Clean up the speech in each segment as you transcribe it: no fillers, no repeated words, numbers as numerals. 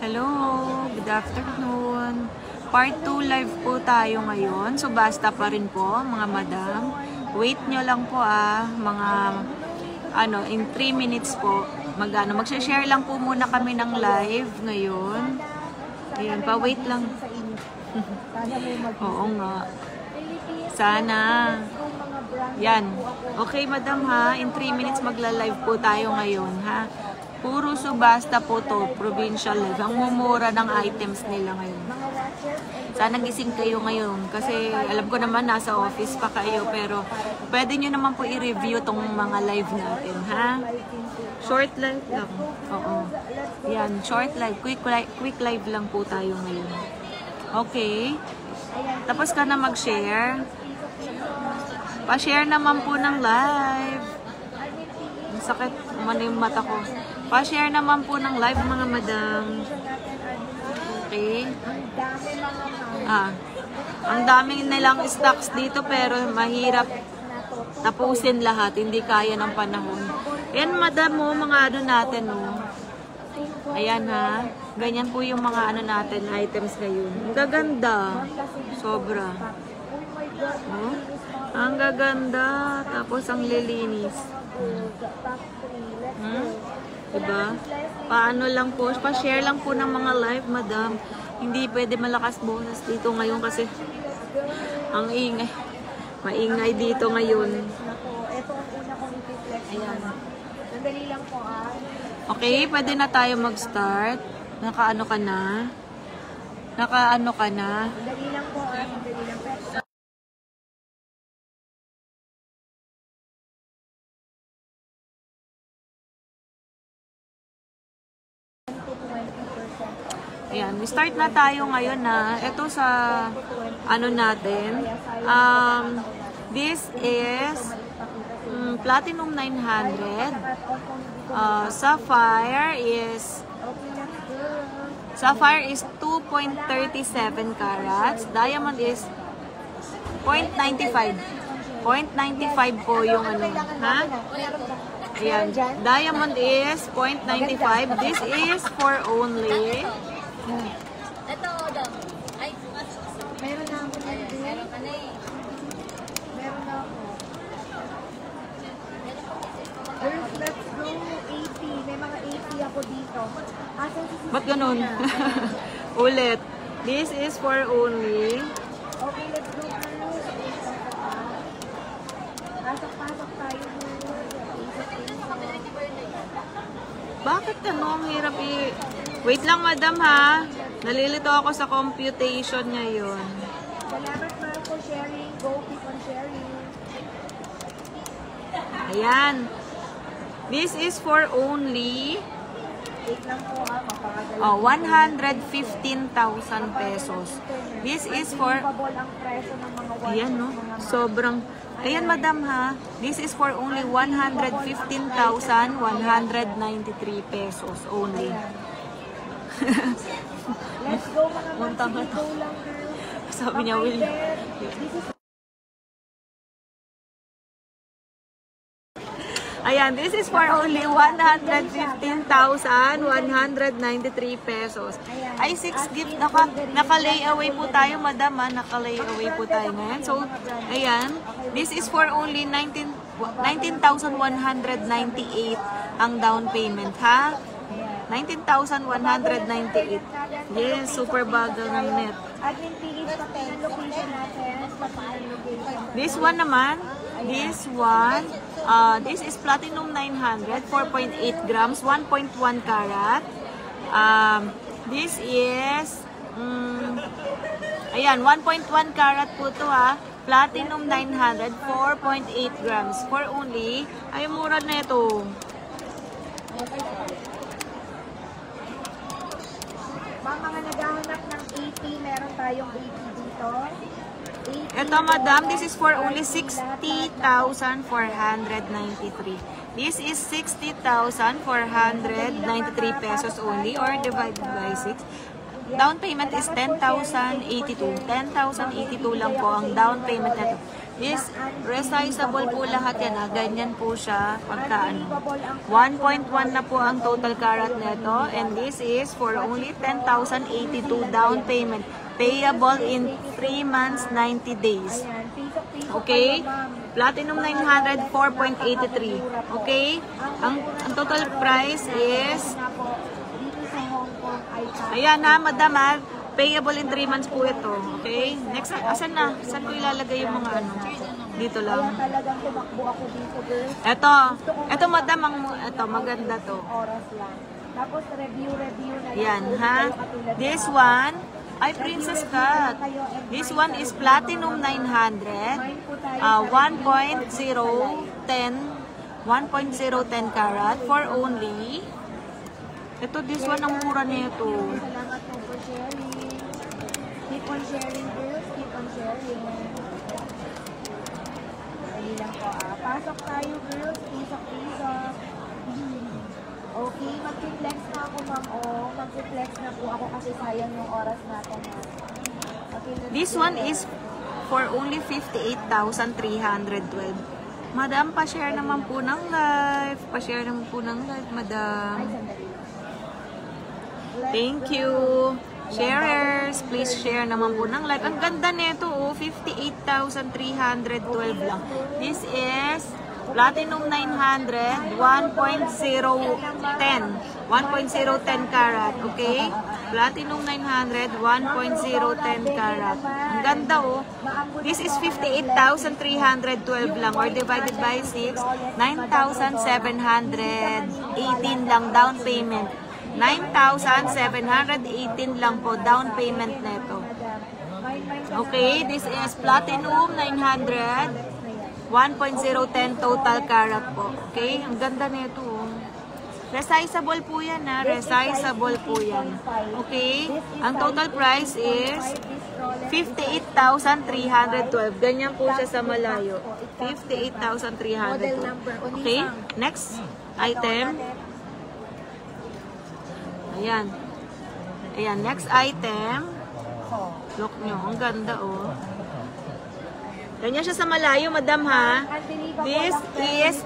Hello, good afternoon. Part 2 live po tayo ngayon. So basta pa rin po mga madam. Wait nyo lang po mga in 3 minutes po. Mag-share lang po muna kami ng live ngayon. Ayun, pa-wait lang. Oo nga. Sana. Yan. Okay madam ha, in 3 minutes magla-live po tayo ngayon ha. Puro subasta po to, provincial live. Ang mumura ng items nila ngayon. Sana gising kayo ngayon kasi alam ko naman nasa office pa kayo pero pwede nyo naman po i-review tong mga live natin, ha? Short live lang. Oo. Yan, short live. Quick live lang po tayo ngayon. Okay. Tapos ka na mag-share. Pa-share naman po ng live. Ang sakit naman yung mata ko. Pa-share naman po ng live mga madam. Okay. Ang daming nilang stocks dito pero mahirap tapusin lahat. Hindi kaya ng panahon. Yan madam mo, mga natin Ayan ha. Ganyan po yung mga natin, items ngayon. Ang gaganda. Sobra. Ang gaganda. Tapos ang lilinis. Diba? Paano lang po, pa-share lang po ng mga live, madam. Hindi pwede malakas bonus dito ngayon kasi ang ingay. Maingay dito ngayon. Ito ang una kong i-flex. Ayan. Sandali lang po Okay, pwede na tayo mag-start. Nakaano ka na? Nakaano ka na? Sandali lang po sandali lang po. Ayan, start na tayo ngayon na. Ito sa natin. This is Platinum 900. Sapphire is 2.37 carats. Diamond is 0.95. 0.95 po yung ha? Ayan. Diamond is 0.95. This is for only Ito daw. Ay, meron na ako na meron ka na Meron na ako. Girls, let's go 80. May mga 80 ako dito. Ba't ganun? Ulit. This is for only. Okay, let's go girls. Pasok tayo. Bakit ang hirap Wait lang madam ha. Nalilito ako sa computation ngayon. Salamat ma'am for sharing. Go keep on sharing. Ayan. This is for only Wait lang po 115,000 pesos. This is for ayan sobrang ayan madam ha. This is for only 115,193 pesos only. Let's go mga Muntang go lang girl. Sabi niya Will. Ayan, this is for only 115,193 pesos. Ay, 6 gift. Naka-layaway po tayo, madam. Naka-layaway po tayo ngayon. So, ayan. This is for only 19,198 ang down payment, ha? 19,198. Yes, super bagal ng net. This one naman, this is Platinum 900, 4.8 grams, 1.1 carat. This is, ayan, 1.1 carat po to ha. Platinum 900, 4.8 grams. For only, ay mura na ito. Mga naghahanap ng 80, meron tayong 80 dito. 80, ito madam, this is for only 60,493. This is 60,493 pesos only or divided by 6. Down payment is 10,082. 10,082 lang po ang down payment nito. is resizable po lahat yan. Ganyan po siya pagka ano. 1.1 na po ang total carat nito. And this is for only 10,082 down payment. Payable in 3 months, 90 days. Okay? Platinum 900, 4.83. Okay? Ang total price is... Ayan ha, madam ha. Payable in 3 months po ito. Okay? Next, asan na? Saan ko ilalagay yung mga ano? Dito lang. Ito madam, ito maganda to. Tapos review na yan ha. This one, ay princess cut. This one is platinum 900, 1.010 carat for only. Ito, this one ang mura nito. Salamat po for sharing. Keep on sharing, girls. Keep on sharing. Dali lang po Pasok tayo, girls. Pisok. Okay, mag-flex na ako, ma'am. Mag-flex na po ako kasi sayang yung oras natin. Okay, this one is for only 58,312. Madam, pa-share naman po ng live. Pa-share naman po ng live, madam. Thank you. Sharers, please share naman po ng live. Ang ganda nito, 58,312 lang. This is platinum 900, 1.010 carat, okay? Platinum 900, 1.010 carat. Ang ganda This is 58,312 lang or divided by 6, 9,718 lang down payment. 9,718 lang po down payment nito. Okay, this is platinum 900, 1.010 total carat po. Okay, ang ganda nito. Resizable po yan ha, resizable po yan. Okay, ang total price is 58,312. Ganyan po siya sa malayo. 58,312. Okay, next item. Ayan. Ayan, next item. Look nyo, ang ganda Ganyan siya sa malayo, madam ha. This is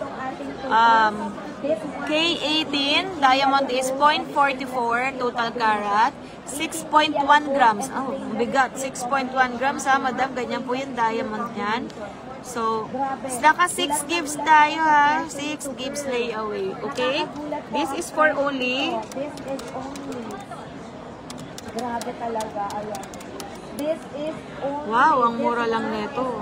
K18, diamond is 0.44 total carat, 6.1 grams. Oh, bigat, 6.1 grams ha, madam. Ganyan po yung diamond niyan. So, naka 6 gives tayo ha. 6 gives layaway. Okay? This is for only... Grabe talaga. Ayan. This is only... Wow, ang mura lang nito.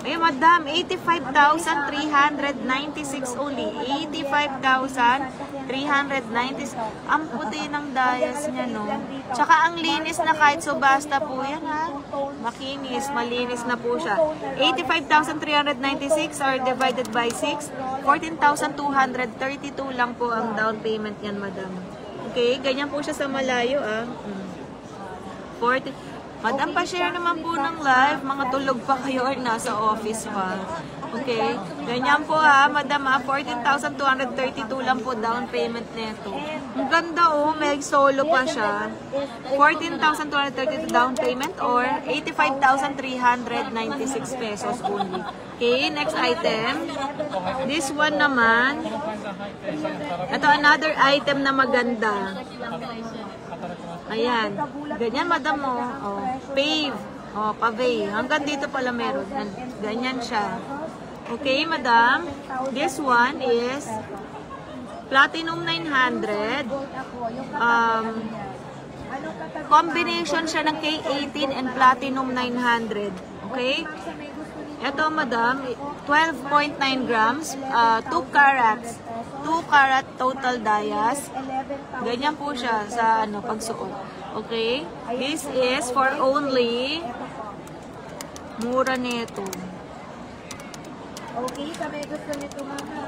Ay, madam, 85,396 only. 85,396. Ang puti ng dayas niya, no? Tsaka ang linis na kahit subasta po yan, ha? Makinis, malinis na po siya. 85,396 or divided by 6, 14,232 lang po ang down payment yan, madam. Okay, ganyan po siya sa malayo, 40. Madam, pa-share naman po ng live. Mga tulog pa kayo or nasa office pa. Okay. Ganyan po ha, madam ha. 14,232 lang po down payment nito. Ang ganda may solo pa siya. 14,232 down payment or 85,396 pesos only. Okay, next item. This one naman. Ito, another item na maganda. Ayan. Ganyan, madam pave. Pave. Hanggang dito pala meron. Ganyan siya. Okay, madam. This one is platinum 900. Combination siya ng K18 and platinum 900. Okay? Ito, madam, 12.9 grams, 2 carats. 2 carat total dayas. Ganyan po siya sa pagsuot. Okay? This is for only mura nito. Okay, sa may gusto nito mga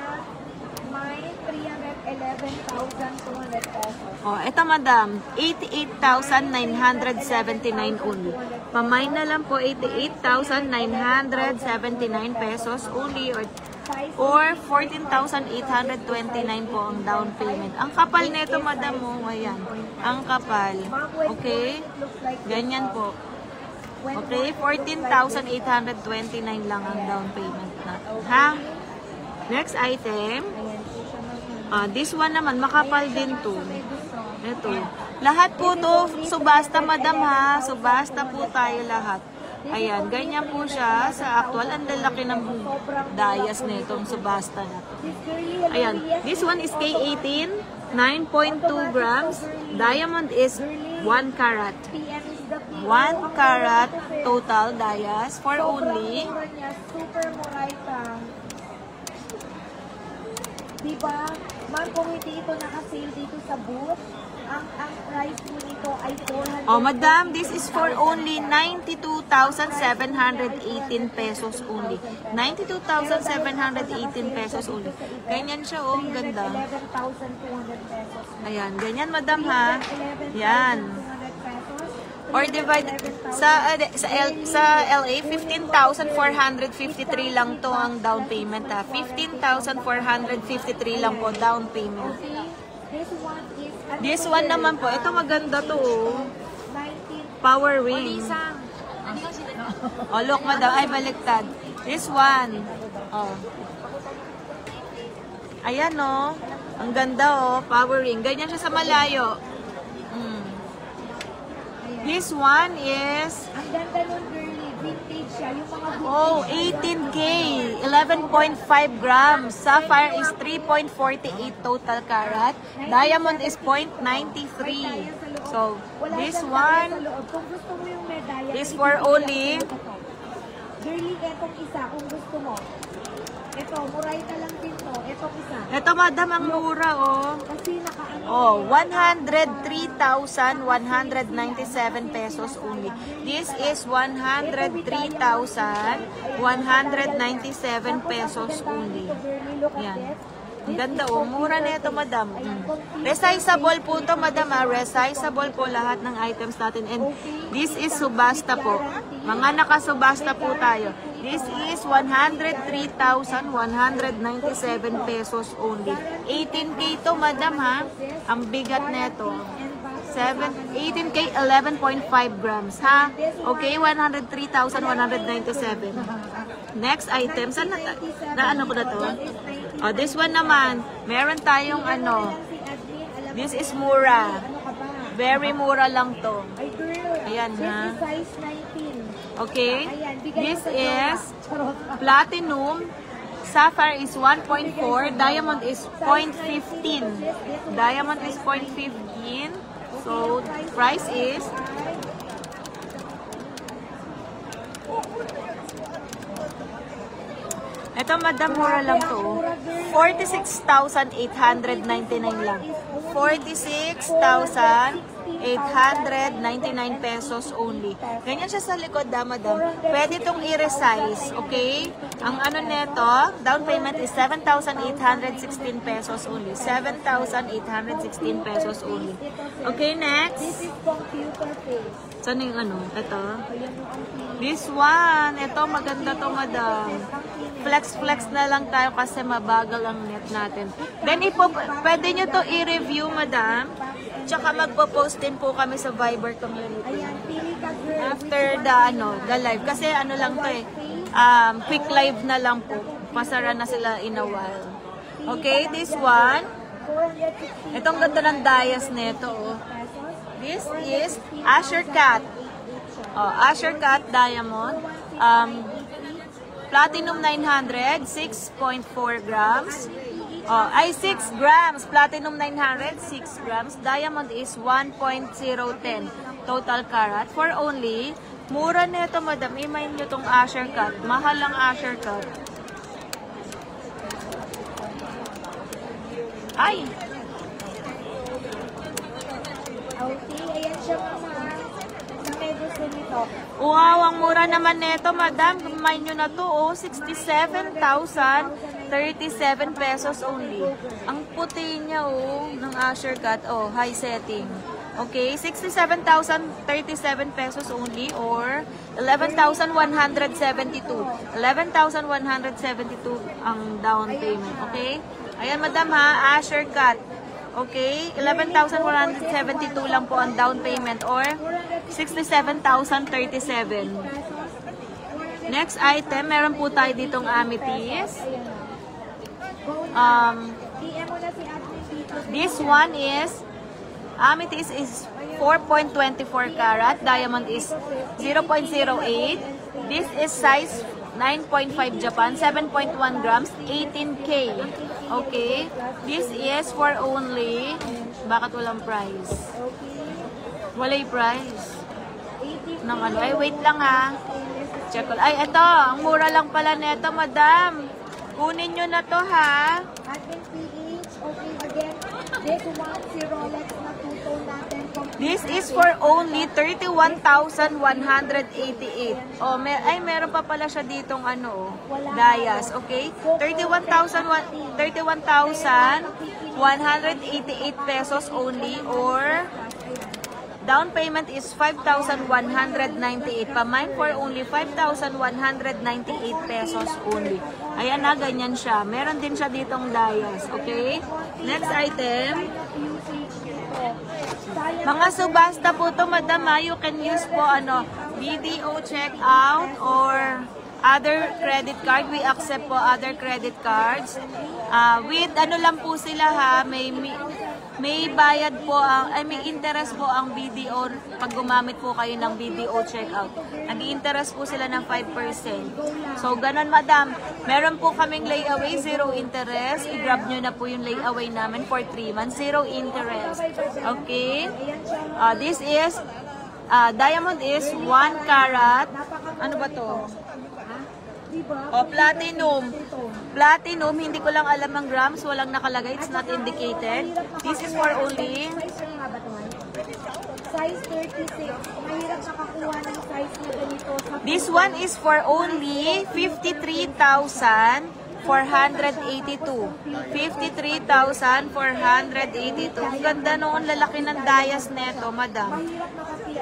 may 311,200 pesos. Ito madam, 88,979 only. Pamay na lang po, 88,979 pesos only or 14,829 po ang down payment. Ang kapal nito, madam ayan. Ang kapal. Okay? Ganyan po. Okay, 14,829 lang ang down payment natin. Ha? Next item. This one naman, makapal din to. Ito. Lahat po to, subasta madam ha. Subasta po tayo lahat. Ayan, ganyan po siya sa actual. Ang lalaki ng dayas na itong subasta na to. Ayan, this one is K18, 9.2 grams. Diamond is 1 carat. 1 carat total dayas for only. Super muray ka. Diba? Ma'am, kung hindi ito naka-sale dito sa booth, ang price mo nito ay 400. Oh, madam, this is for only 92,718 pesos only. 92,718 pesos only. Ganyan siya, oh, ang ganda. 11,200 pesos. Ayan, ganyan, madam, ha? Yan. Or divide sa LA 15,453 lang to ang down payment ha. 15,453 lang po down payment. This one naman po, ito maganda to oh. Power ring. Oh, look madam, ay baliktad. This one. Oh. Ayan oh. Ang ganda oh, power ring. Ganyan siya sa malayo. This one is... Ang ganda nun, girly. Vintage siya. Yung mga vintage. Oh, 18K. 11.5 grams. Sapphire is 3.48 total carat. Diamond is 0.93. So, this one Kung gusto mo yung medalya, is for only... Girly, etong isa kung gusto mo. Ito, muray na lang din to. Etong isa. Ito madam, ang mura oh. Kasi nakaano. Oh, 103,197 pesos only. This is 103,197 pesos only. Yan. Ang ganda oh, mura na ito madam. Resizable po ito madam ha. Resizable po lahat ng items natin. And this is subasta po. Mga nakasubasta po tayo. This is 103,197 pesos only. 18K to madam ha. Ang bigat nito. 18K, 11.5 grams ha. Okay, 103,197. Next item. Saan na ano ko na to? Oh, this one naman. Meron tayong ano. This is mura. Very mura lang to. Ayan ha. Size 19. Okay. This is platinum. Sapphire is 1.4. Diamond is 0.15. Diamond is 0.15. So, price is... Ito, madam, mura lang to. 46,899 lang. 46,899 pesos only. Ganyan siya sa likod, madam. Pwede itong i-resize, okay? Ang ano neto, down payment is 7,816 pesos only. 7,816 pesos only. Okay, next. This is computer face. Saan yung ano? Ito. This one. Ito, maganda to, madam. Flex na lang tayo kasi mabagal ang net natin. Then, pwede nyo to i-review, madam. Tsaka magpo-post din po kami sa Viber community. After the live. Kasi ano lang to eh. Quick live na lang po. Pasara na sila in a while. Okay, this one. Itong ganda ng dayas nito, oh. This is Asher Cat. Oh, Asher Cat Diamond. Platinum 900, 6.4 grams. Oh, ay 6 grams. Platinum 900, 6 grams. Diamond is 1.010 total carat. For only, mura nito madam. I-mind nyo tong Asher Cat. Mahal ang Asher Cat. Ay! Okay, ayan siya mama. Sa may gusto nito. Wow, ang mura naman nito, madam. Mind nyo na to, oh. 67,037 pesos only. Ang puti niya, oh, ng Asher Cat. Oh, high setting. Okay, 67,037 pesos only or 11,172. 11,172 ang down payment. Okay? Ayan, madam ha, Asher Cat. Okay? 11,172 lang po ang down payment or 67,037. Next item, meron po tayo ditong amethyst. This one is, amethyst is 4.24 karat. Diamond is 0.08. This is size 9.5 Japan, 7.1 grams, 18K. Okay? This is for only, bakit walang price? Walay price. Nang ano? Ay, wait lang ha. Check ko. Ay, ito. Ang mura lang pala nito, madam. Kunin nyo na to ha. Admin PH, okay, again, this one, si Rolex na two-tone natin. This is for only 31,188. Oh, meron pa pala siya ditong ano, Dias, okay? 31,188 pesos only, or down payment is 5,198. Pamain for only 5,198 pesos only. Ayan na, ganyan siya. Meron din siya ditong Dias, okay? Next item. Mga subasta po to, madam, ha? You can use po BDO checkout or other credit card. We accept po other credit cards. With ano lang po sila ha, may bayad po may interest po ang BDO pag gumamit po kayo ng BDO checkout. Nag-i-interest po sila ng 5%. So ganun, madam. Meron po kaming layaway, 0 interest. I-grab nyo na po yung layaway namin for 3 months, 0 interest. Okay? This is diamond is 1 karat. Ano ba to? Platinum. Platinum, hindi ko lang alam ang grams, walang nakalagay, it's not indicated. This is for only size 36. Mahirap nakakuha ng size na ganito. This one is for only 53,482. 53,482. Ang ganda noon, lalaki ng Dias neto, madam.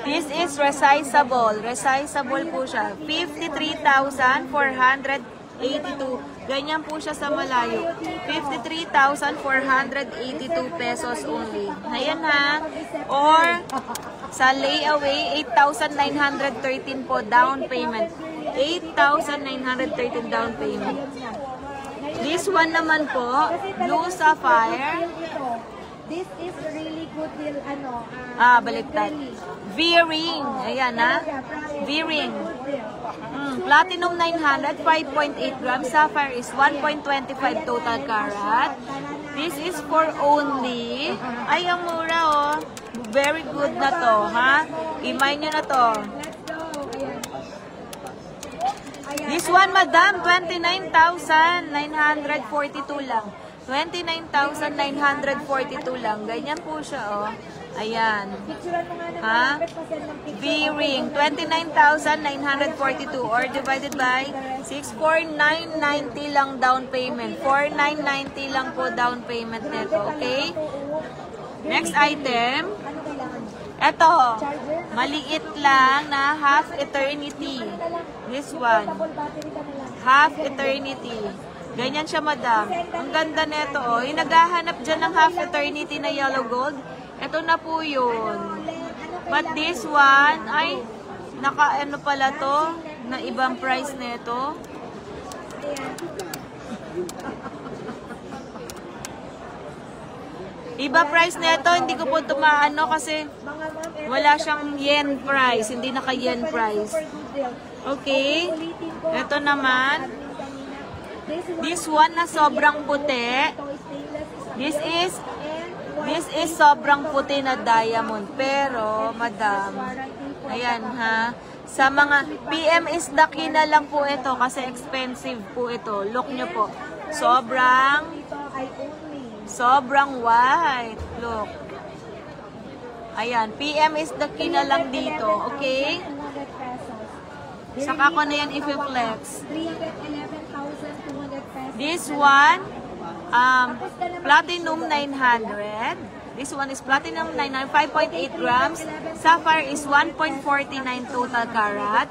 This is resizable. Resizable po siya. 53,482. Ganyan po siya sa malayo. 53,482 pesos only. Ayan ha. Or sa layaway, 8,913 po down payment. 8,913 down payment. This one naman po, blue sapphire. This is really good deal, Baliktad. V-ring. Ayan ha. V-ring. Platinum 900, 5.8 grams. Sapphire is 1.25 total carat. This is for only, ay ang mura oh. Very good na to, ha? Imay nyo na to. This one, madam, 29,942 lang. 29,942 lang. Ganyan po siya, oh. Ayan. Ha? V-ring. 29,942 or divided by 6,4990 lang down payment. 4,990 lang po down payment nito. Okay? Next item. Ito. Maliit lang na half eternity. This one. Half eternity. Ganyan siya, madam. Ang ganda nito, oh. Yung naghahanap dyan ng half eternity na yellow gold, ito na po yun. But this one, ay, naka-ano pala to, na ibang price nito. Iba price nito, hindi ko po tumaano kasi wala siyang yen price, hindi naka-yen price. Okay, ito naman. This one na sobrang puti. This is sobrang puti na diamond. Pero, madam, ayan ha. Sa mga PM is the key na lang po ito kasi expensive po ito. Look nyo po. Sobrang white. Look. Ayan. PM is the key na lang dito. Okay? Saka ko na yan i-flex. This one, platinum 900. This one is platinum 900, 5.8 grams. Sapphire is 1.49 total carat.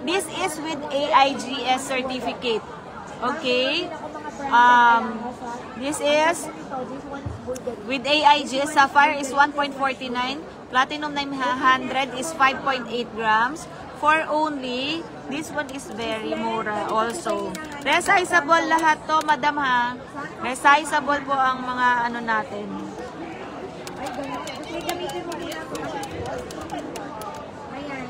This is with AIGS certificate. Okay? This is This one is Bulgari. with AIG. Sapphire is 1.49. Platinum 900 is 5.8 grams. For only, this one is very mura also. Resizable lahat to, madam ha. Resizable po ang mga ano natin. Ay, ganun. Kasi gamitin mo rin ako. Ayan.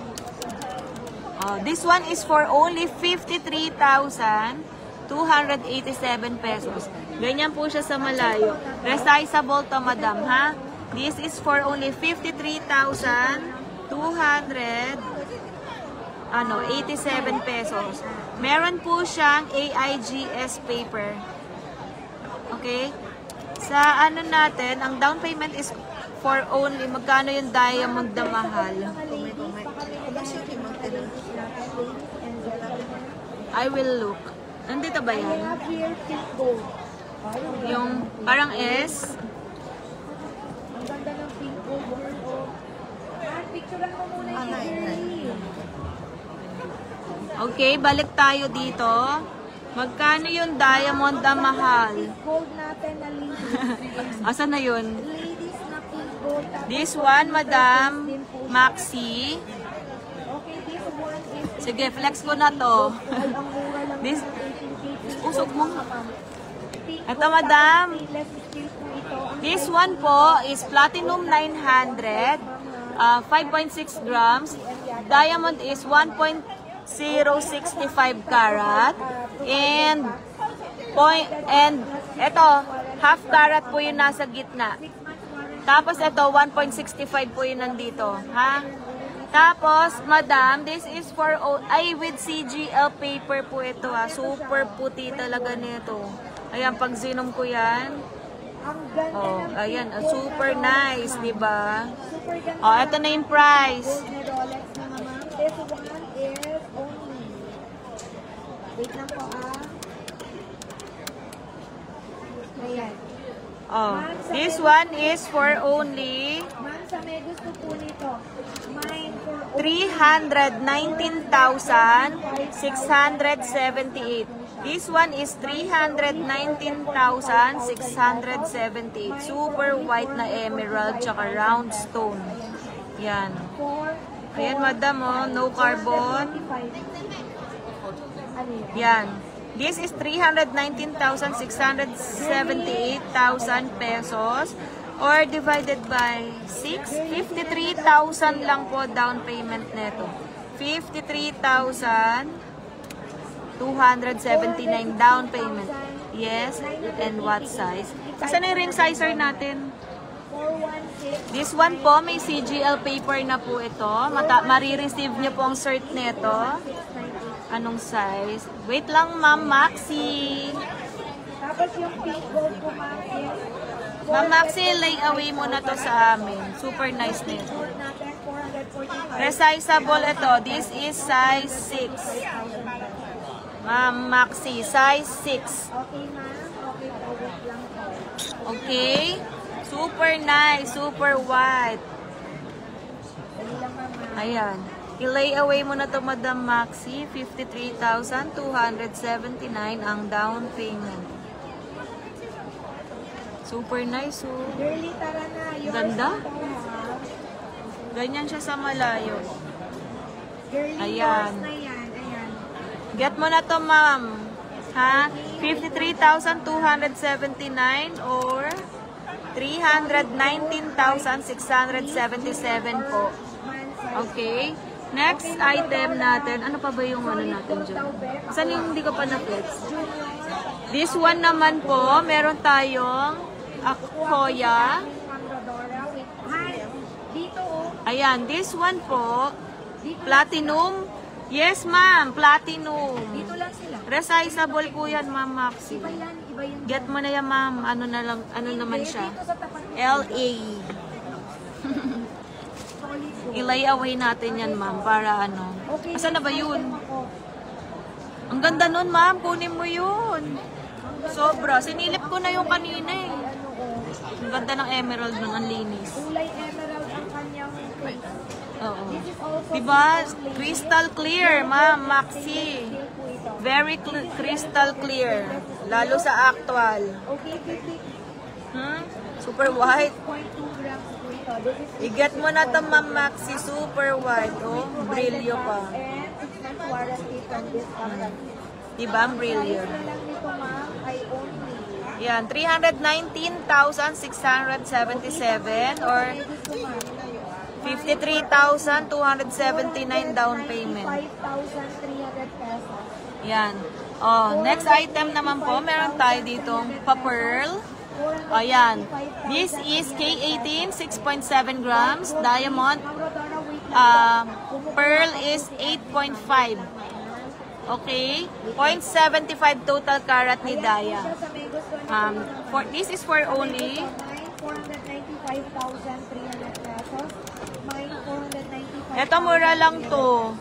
Oh, this one is for only 53,287 pesos. Ganyan po siya sa malayo. Resizable to, madam, ha? This is for only 53,287 pesos. Meron po siyang AIGS paper. Okay? Sa ano natin, ang down payment is for only, magkano yung diamond na mahal? I will look. Nandito ba I yan? have here pink gold. Yung parang S. Ang ganda ng pink gold. Oh. Picturean mo muna yung girly. Okay, balik tayo dito. Magkano yung diamond na mahal? Gold natin na ladies. Asan na yun? Ladies na pink gold. Tapos This one, madam, Maxi. okay, this one is... Sige, flex ko na to. Ay, ang mura lang. This, 18K. usok mo. Pink Ito, gold, madam. tapos stainless steel po ito. Ang This one po is platinum 900, 5.6 grams. Diamond is 1.065 karat. And ito, half carat po yung nasa gitna. Tapos ito, 1.65 po yung nandito. Ha? Tapos, madam, this is for, with CGL paper po ito ha. Super puti talaga nito. Ayan, pag zinom ko yan. Ang ganda Oh, ng ayan, pink gold super na nice, Rolex, di ba? Super ganda. Oh, ito na yung price. Gold na Rolex na naman. This one is only. Wait lang po Ayan. Oh, this one is for only Ma'am, sa may gusto po nito. Mine for 319,678. This one is 319,678. Super white na emerald tsaka round stone. Yan. Ayan, madam, oh, no carbon. Ano yun? Yan. This is 319,678,000 pesos or divided by 6, 53,000 lang po down payment neto. 53,279 down payment. Yes, and what size? Asan na yung ring sizer natin? 416. This one po, may CGL paper na po ito. Marireceive niyo po ang cert neto. Anong size? Wait lang, Ma'am Maxi. Tapos yung pink gold po, ma'am, is Ma'am Maxi, lay away mo na to sa amin. Super nice nito. gold natin, 445. Resizable ito. This is size 6. Ma'am Maxi, size 6. Okay, ma'am. Okay po, wait lang po. Okay? Super nice, super white. Dali lang, ma'am. Ayan. I-lay away mo na to, Madam Maxi. 53,279 ang down payment. Super nice, oh. Girly, tara na. Yours Ganda. na po, ha? Ganyan siya sa malayo. Girly, Ayan. yours na yan. Ayan. Get mo na to, ma'am. Ha? 53,279 or 319,677 po. Okay? Next item natin. Ano pa ba yung ano natin dyan? Saan yung hindi ko pa na-flex? This one naman po, meron tayong Akoya. Dito, oh. Ayan, this one po, platinum. Yes, ma'am, platinum. Dito lang sila. Resizable po yan, ma'am Maxi. Iba yan, iba yan. Get mo na yan, ma'am. Ano na lang, ano naman siya? Dito sa tapat mo. LA. Solid gold. I-lay away natin yan, ma'am, para ano. Okay, Asan na ba yun? ako. Ang ganda nun, ma'am. Kunin mo yun. Sobra. Sinilip ko na yung kanina eh. Ano, oh. Ang ganda ng emerald nun. Ang linis. Kulay emerald ang kanyang face. Oo. This is also Diba? Crystal clear, ma'am. Maxi. steel po ito. Very crystal clear. This is Lalo sa actual. Okay, 50. Super white. 0.2 grams po ito. This is I-get mo na to, Ma'am Maxi. Super white. Oh, brilyo pa. and 6 months warranty from this company. Diba ang brilyo? Price na lang nito ma'am ay only. Yan, 319,677 or 53,279 down payment. 5,300 pesos. Yan. Oh, next item naman po, meron tayo ditong pa-pearl. Ayan. This is K18, 6.7 grams. Diamond. Pearl is 8.5. Okay? 0.75 total carat ni Daya. This is for only 495,300 pesos. Mine 495. Ito mura lang to.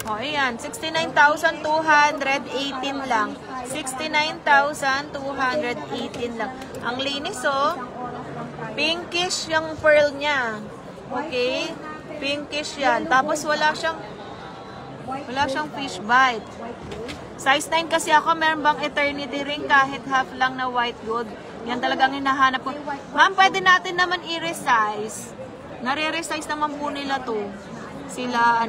O, ayan. 69,218 lang. 69,218 lang. Ang linis, oh. Pinkish yung pearl niya. Okay? Pinkish yan. Tapos wala siyang fish bite. Size 9 kasi ako. Meron bang eternity ring kahit half lang na white gold? Yan talagang hinahanap ko. Ma'am, pwede natin naman i-resize. Nare-resize naman po nila to. Sila,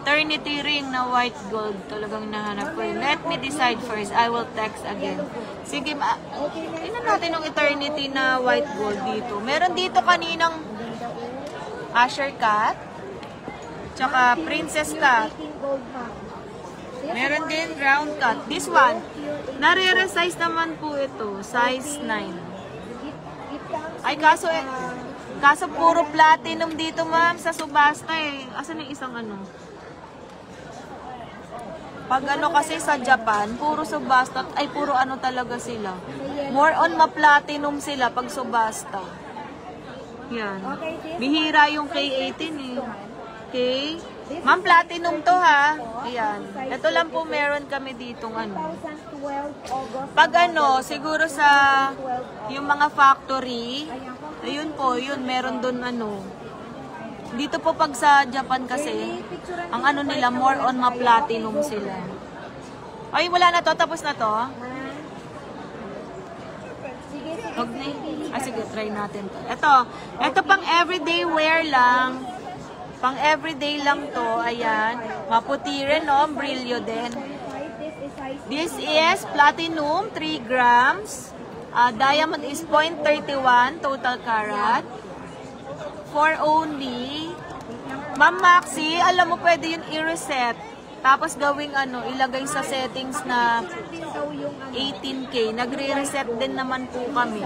eternity ring na white gold. Talagang hinahanap ko. Let me decide first. I will text again. Sige, tingnan natin yung eternity na white gold dito. Meron dito kaninang Asher Cat. Tsaka Princess Cat. Meron din round cut. This one, nare-resize naman po ito. Size 9. Ay, kaso puro platinum dito, ma'am, sa subasta eh. Asan yung isang Pag kasi sa Japan, puro subasta, ay puro talaga sila. More on ma-platinum sila pag subasta. Yan. Bihira yung K18 eh. Okay? Ma'am, platinum to ha. Ayan. Ito lang po meron kami ditong Pag siguro sa yung mga factory, ayun po, yun, meron dun Dito po pag sa Japan kasi, ang nila, more on ma-platinum sila. Ay, wala na to. Tapos na to. Sige, try natin to. Ito pang everyday wear lang. Pang everyday lang to. Ayan. Maputi rin, no? Brilyo din. This is platinum, 3 grams. Diamond is 0.31 total carat. For only, Ma'am Maxi, alam mo pwede yun i-reset. Tapos gawing ilagay sa settings na 18K. Nagre-reset din naman po kami.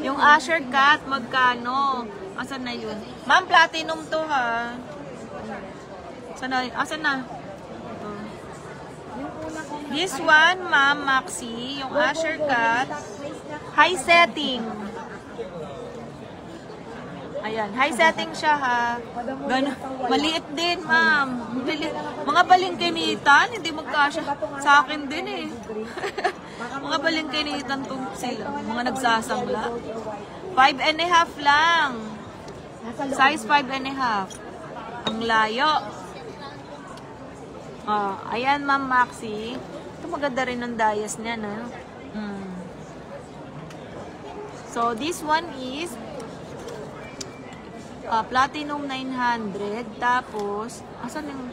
Yung Asher Cat, magkano? Asan na yun? Ma'am, platinum to ha. Asan na? This one, Ma'am Maxi, yung Asher Cat, high setting. Ayan, high setting siya ha. Maliit din, ma'am. Mga balingkinitan, hindi magkasya. Sa akin din eh. Mga balingkinitan to sila. Mga nagsasangla. 5.5 lang. Size 5.5. Ang layo. Ayan, Ma'am Maxi. Ito maganda rin ang dias niya, no? So, this one is platinum 900. Tapos, asan yung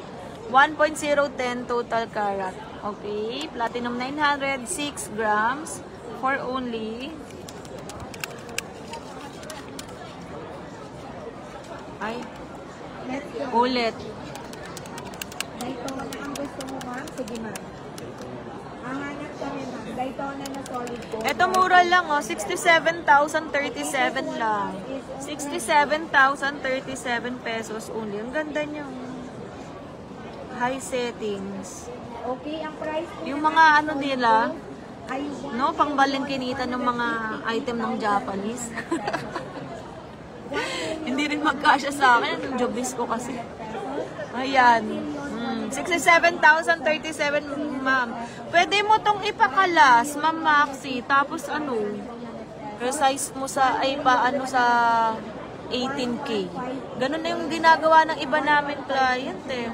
1.010 total carat. Okay. Platinum 900, 6 grams. For only ulit. Daytona ang gusto mo, ma'am? Sige, ma'am. Hanap kami, ma'am. Daytona na solid gold. Ito mura lang, 67,037 lang. 67,037 pesos only. Ang ganda niya. High settings. Okay, ang price po yung mga nila, pang balingkinita ng mga item ng Japanese. Hindi rin magkasya sa akin. Yung jobis ko kasi. Ayan. 67,037, ma'am. Pwede mo tong ipakalas, Ma'am Maxi. Tapos resize mo sa, sa 18K. Ganun na yung ginagawa ng iba namin client eh.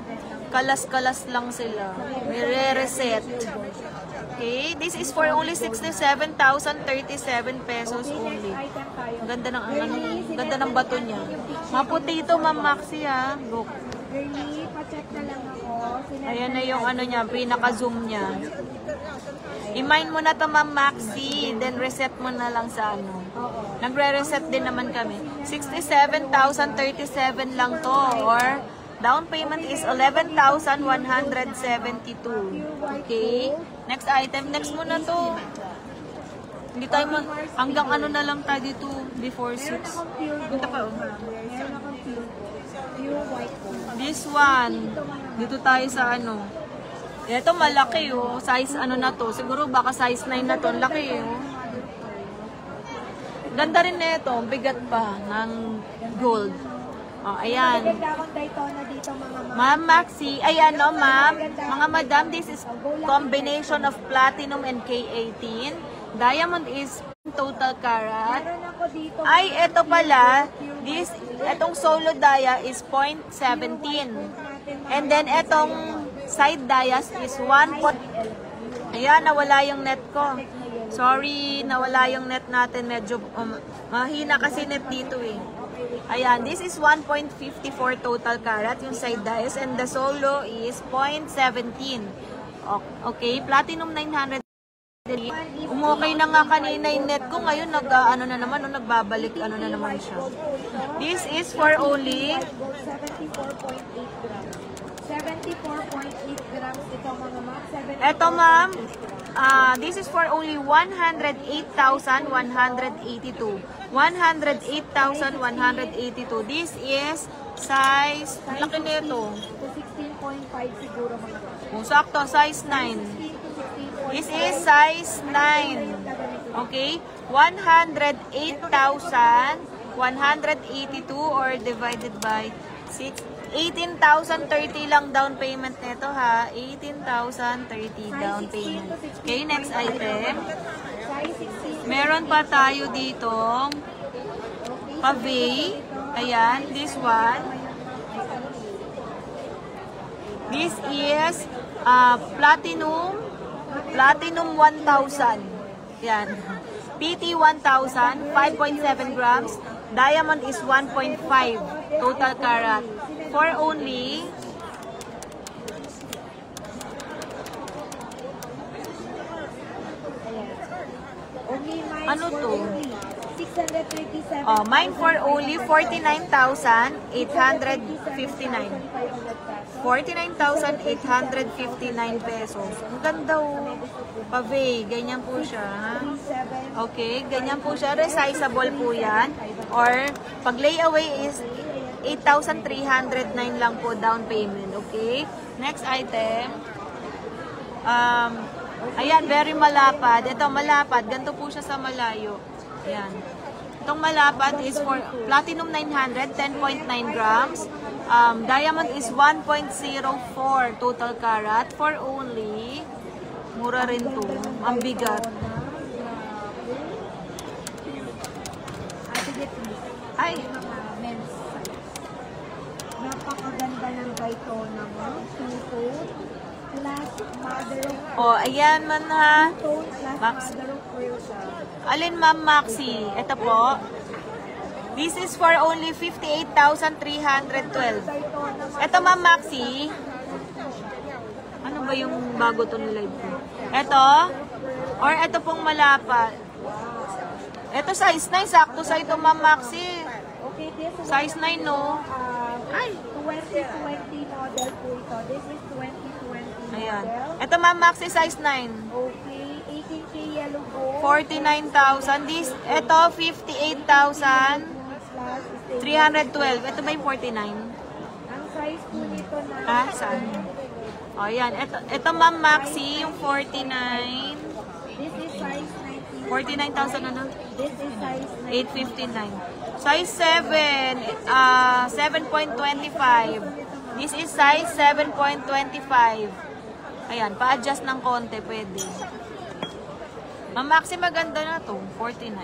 Kalas-kalas lang sila. May re-reset. Okay, this is for only 67,037 pesos only. Item tayo. Ganda ng ganda ng bato niya. Maputi ito, Ma'am Maxi ha. Look. Girlie, pa-check na lang ako. Ayan na yung ano niya, pinaka-zoom niya. I-mine mo na to, Ma'am Maxi, then reset mo na lang sa ano. Oo. Nagre-reset din naman kami. 67,037 lang to, or down payment is 11,172. Okay? Next item. Next mo na to. Hindi tayo hanggang ano na lang tayo dito before 6. Meron akong pure gold. Punta pa, oh. Meron akong pure gold. Pure white gold. This one. Dito tayo sa ano. Ito malaki oh. Size ano na to. Siguro baka size 9 na to. Laki oh. Ganda rin na ito. Bigat pa ng gold. Oh, ayan. Maganda akong Daytona dito mga Ma'am Maxi, ay ano ma'am, mga madam, this is combination of platinum and K18. Diamond is total carat. Meron ako dito. Ay, eto pala, etong solo dia is 0.17. And then etong side dias is 1. Ayan, nawala yung net ko. Sorry, nawala yung net natin. Medyo mahina kasi net dito eh. Ayan, this is 1.54 total carat, yung side dias, and the solo is 0.17. Okay, platinum 900. Okay na nga kanina yung net ko, ngayon ano na naman, nagbabalik ano na naman siya. This is for only 74.8 grams. 74.8 grams ito mga ma'am. Eto ma'am, this is for only 108,182. 108,182. This is size, laki nito. 16.5 siguro mga ma'am. Kung sakto, size 9. This is size 9. Okay? 108,182 or divided by 6. 18,030 lang down payment nito ha. 18,030 down payment. Okay, next item. Meron pa tayo dito pave. Ayan, this one. This is platinum 1,000. Yan. PT 1,000, 5.7 grams. Diamond is 1.5 total carat. For only ano to? 637. Oh, mine for only 49,859. 49,859 pesos. Ang ganda oh. Pave, ganyan po siya. Ha? Okay, ganyan po siya. Resizable po yan. Or, pag layaway is 8,309 lang po down payment. Okay? Next item. Ayan, very malapad. Ito, malapad. Ganito po siya sa malayo. Ayan. Itong malapad is for platinum 900, 10.9 grams. Diamond is 1.04 total carat for only, mura rin to. Ang bigat. Ay! Napakaganda ng Daytona mo. Two-tone plus mother of Oh, ayan man ha. two-tone plus Max. mother of pearl siya. Alin Ma'am Maxi? Ito po. This is for only 58,312. Daytona mo. Ito Ma'am Maxi. Ano ba yung bago to ni live ko? Ito? Or ito pong malapad? Ito size 9. Sakto sa ito Ma'am Maxi. Okay, this is Size 9 no? Ay! 2020 model po ito. This is 2020 Ayan. model. Ito Ma'am Maxi size 9. Okay, 18K yellow gold. 49,000. This, ito 58,312. Ito ba yung 49? Ang size po nito na... Ah, saan? O, yan. Ito Ma'am Maxi, yung 49. This is size 19. 49,000 ano? This is size 859. Size 7, 7.25. This is size 7.25. Ayan, pa-adjust ng konti, pwede. Ma'am Maxi, maganda na to, 49.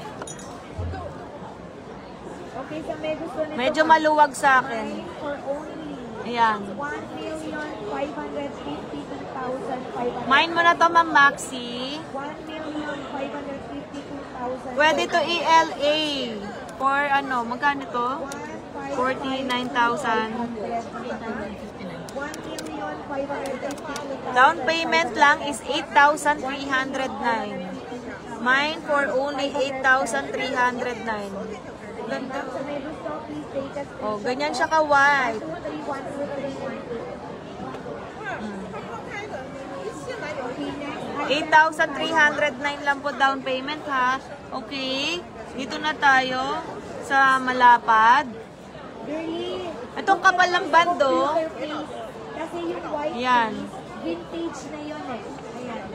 Okay, so may gusto nito. Medyo maluwag sa akin. For only Ayan. 1,000,000 552,500. Mine mo na to, Ma'am Maxi. 1,552,000. Pwede to ELA. For ano, magkano to? 49,000. 1,552,000. Down payment lang is 8,309. Mine for only 8,309. Ganda. Sa may gusto, please take us. Oh, ganyan siya ka-white. 8,309 lang po down payment ha. Okay. Dito na tayo sa Malapad. Girlie, Itong kapal ng bando. kasi yung white Yan. vintage na yun eh. Ayan.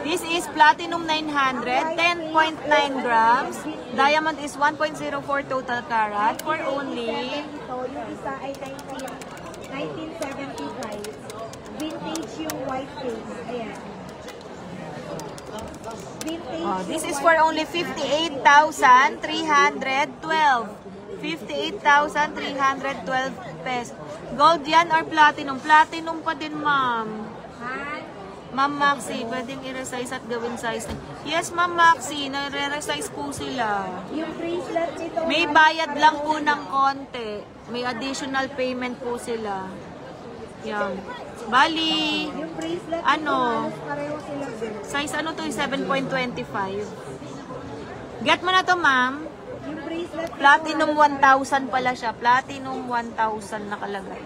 This is Platinum 900, 10.9 grams. Diamond is 1.04 total carat for only... Ito, yung isa ay 1975. Vintage yung white face. Ayan. Vintage Oh, this yung is white for only face natin. 58,312. 58,312 pesos. Gold yan or platinum? Platinum pa din, ma'am. Han, Ma'am Maxi, pwedeng i-resize at gawin size. Yes, Ma'am Maxi, nare-resize po sila. yung bracelet nito. May halos bayad lang pareho po sila. ng konti. May additional payment po sila. Yan. Bali, Yung bracelet ano? nito, halos pareho sila. size ano to? 7.25. Get mo na to, ma'am. Yung bracelet nito, Platinum halos 1,000 pala siya. Platinum 1,000 nakalagay.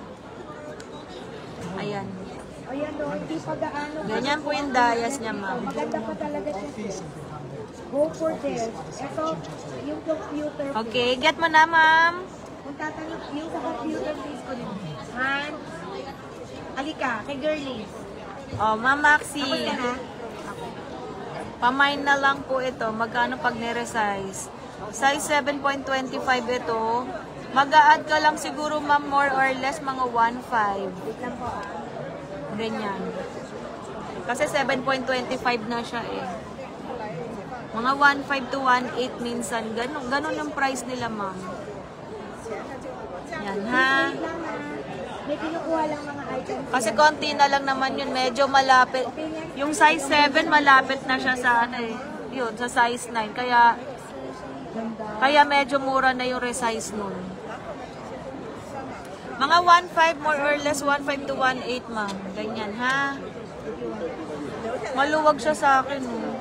Ayan. Ayan o, hindi pa gaano. Ganyan po yung dias niya, ma'am. Maganda pa talaga siya. Go for this. Ito, yung computer. Okay, get mo na, ma'am. Kung tatanong yung sa computer face ko din. Han, alika, kay girlies. Oh, Ma'am Maxi. Tapos ka na? Pamain na lang po ito. Magkano pag nire-resize? Size 7.25 ito. Mag-a-add ka lang siguro, ma'am, more or less mga 1.5. Wait lang po ah. Ganyan. Kasi 7.25 na siya eh. Mga 1.5 to 1.8 minsan. Ganun yung price nila, ma'am. Yan, ha? Wait lang ha. May kinukuha lang mga items. Kasi konti na lang naman yun. Medyo malapit. Yung size 7, malapit na siya sa ano eh. Yun, sa size 9. Kaya medyo mura na yung resize nun. Mga 1.5 more or less, 1.5 to 1.8, ma'am. Ganyan, ha? Maluwag siya sa akin, oh.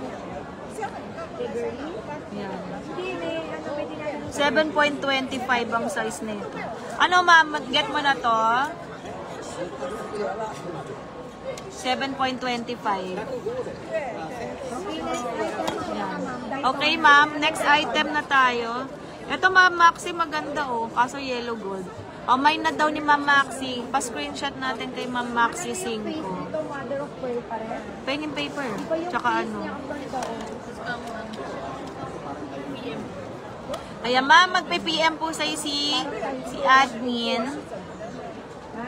Yan. Hindi, may ano, may tinatanong. 7.25 ang size nito. Ano, ma'am? Get mo na to? 7.25. Okay, next item Okay, ma'am. Next item na naman, tayo. Ito, Ma'am Maxi, maganda, oh. Kaso yellow gold. Oh, may na daw ni Ma'am Maxi. Pa-screenshot natin kay Ma'am Maxi 5. Face nito, mother of pearl pa rin. Pen and paper. Iba yung Tsaka face ano. niya, ang ganda, oh. Ayan, ma'am, magpe-PM po sa'yo si admin. Ha?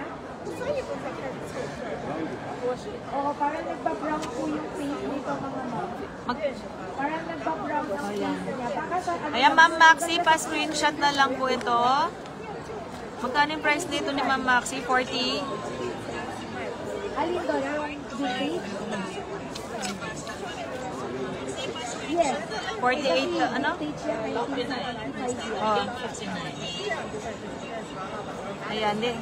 Oo, parang nagpa-brown po yung face nito, mga ma'am. Parang nagpa-brown ang face Ayan. niya. Baka sa ano. Ayan, Ma'am Maxi, pa-screenshot na lang po ito. Magkano yung price dito ni Ma'am Maxi? 40? Alin doon? Yung vintage? Yes. 48, ano? Vintage yan, 1975 yan. Oh. Ayan din.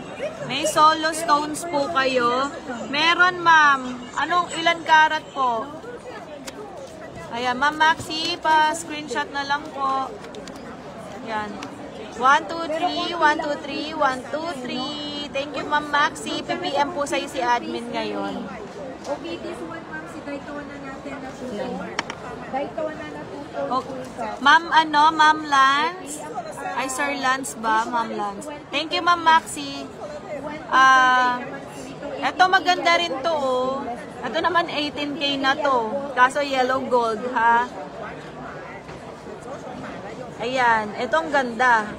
May solo stones po kayo. Meron, ma'am. Anong ilan karat po? Ayan, Ma'am Maxi, pa-screenshot na lang po. Ayan. 1, 2, 3, 1, 2, 3, 1, 2, 3. Thank you, Ma'am Maxi. PPM po sa'yo si admin ngayon. Okay, this one, ma'am, si Daytona natin na tuto. Daytona na tuto. Okay. Ma'am, ano? Ma'am Lance? Ay, Sir Lance ba? Ma'am Lance. Thank you, Ma'am Maxi. Eto maganda rin to, oh. Ito naman 18K na to. Kaso yellow gold, ha? Ayan. Itong ganda.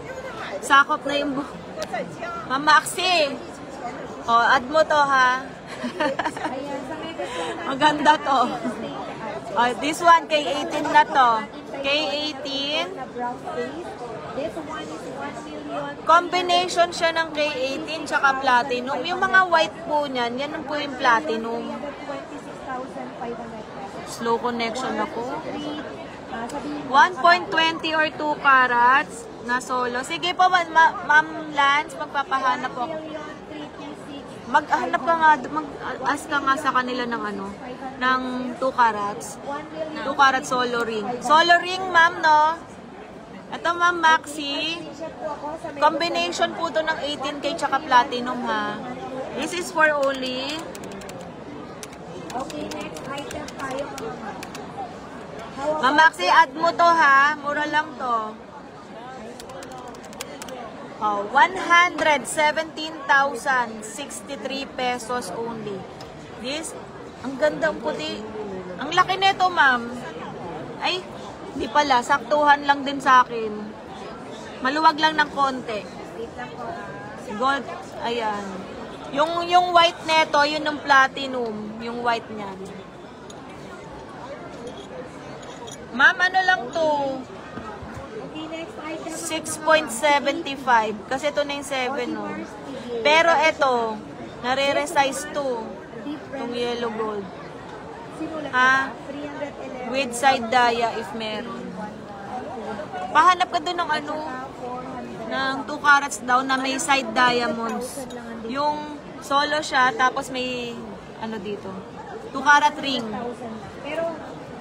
Sakop na yung Ma'am Maxi. Oh, add mo to, ha? Ayan, sa Mega Store natin. Maganda to. Oh, this one, K18 na to. K18. Na brown face. This one is 1 million. Combination siya ng K18 tsaka platinum. Yung mga white po niyan, yan po yung platinum. 326,500 pesos. Slow connection ako. Sabihin mo, 1.20 or 2 carats na solo. Sige po, Ma'am Lance, magpapahanap po ako. 1,326,500. Maghanap ka nga, mag-ask ka nga sa kanila ng ano, ng 2 carats. 2 carats solo ring. Solo ring, ma'am, no? Ito, Ma'am Maxi. Combination po to ng 18K tsaka platinum, ha? This is for only. Okay, next item tayo mga. Ma'am Maxi, add mo to, ha? Mura lang to. Oh, 117,063 pesos only. This, ang ganda ang puti. Ang laki nito, ma'am. Ay, di pala. Saktuhan lang din sa akin. Maluwag lang ng konti. Gold, ayan. Yung white neto, yun ng platinum. Yung white niyan. Ma'am, ano lang to? Okay, next item. 6.75. Kasi ito na yung 7, no? Pero ito, nare-resize to. Itong yellow gold. Ha? With side dia if meron. Pahanap ka doon ng ano, ng 2 carats daw na may side diamonds. Yung solo siya, tapos may, ano dito, 2 carat ring.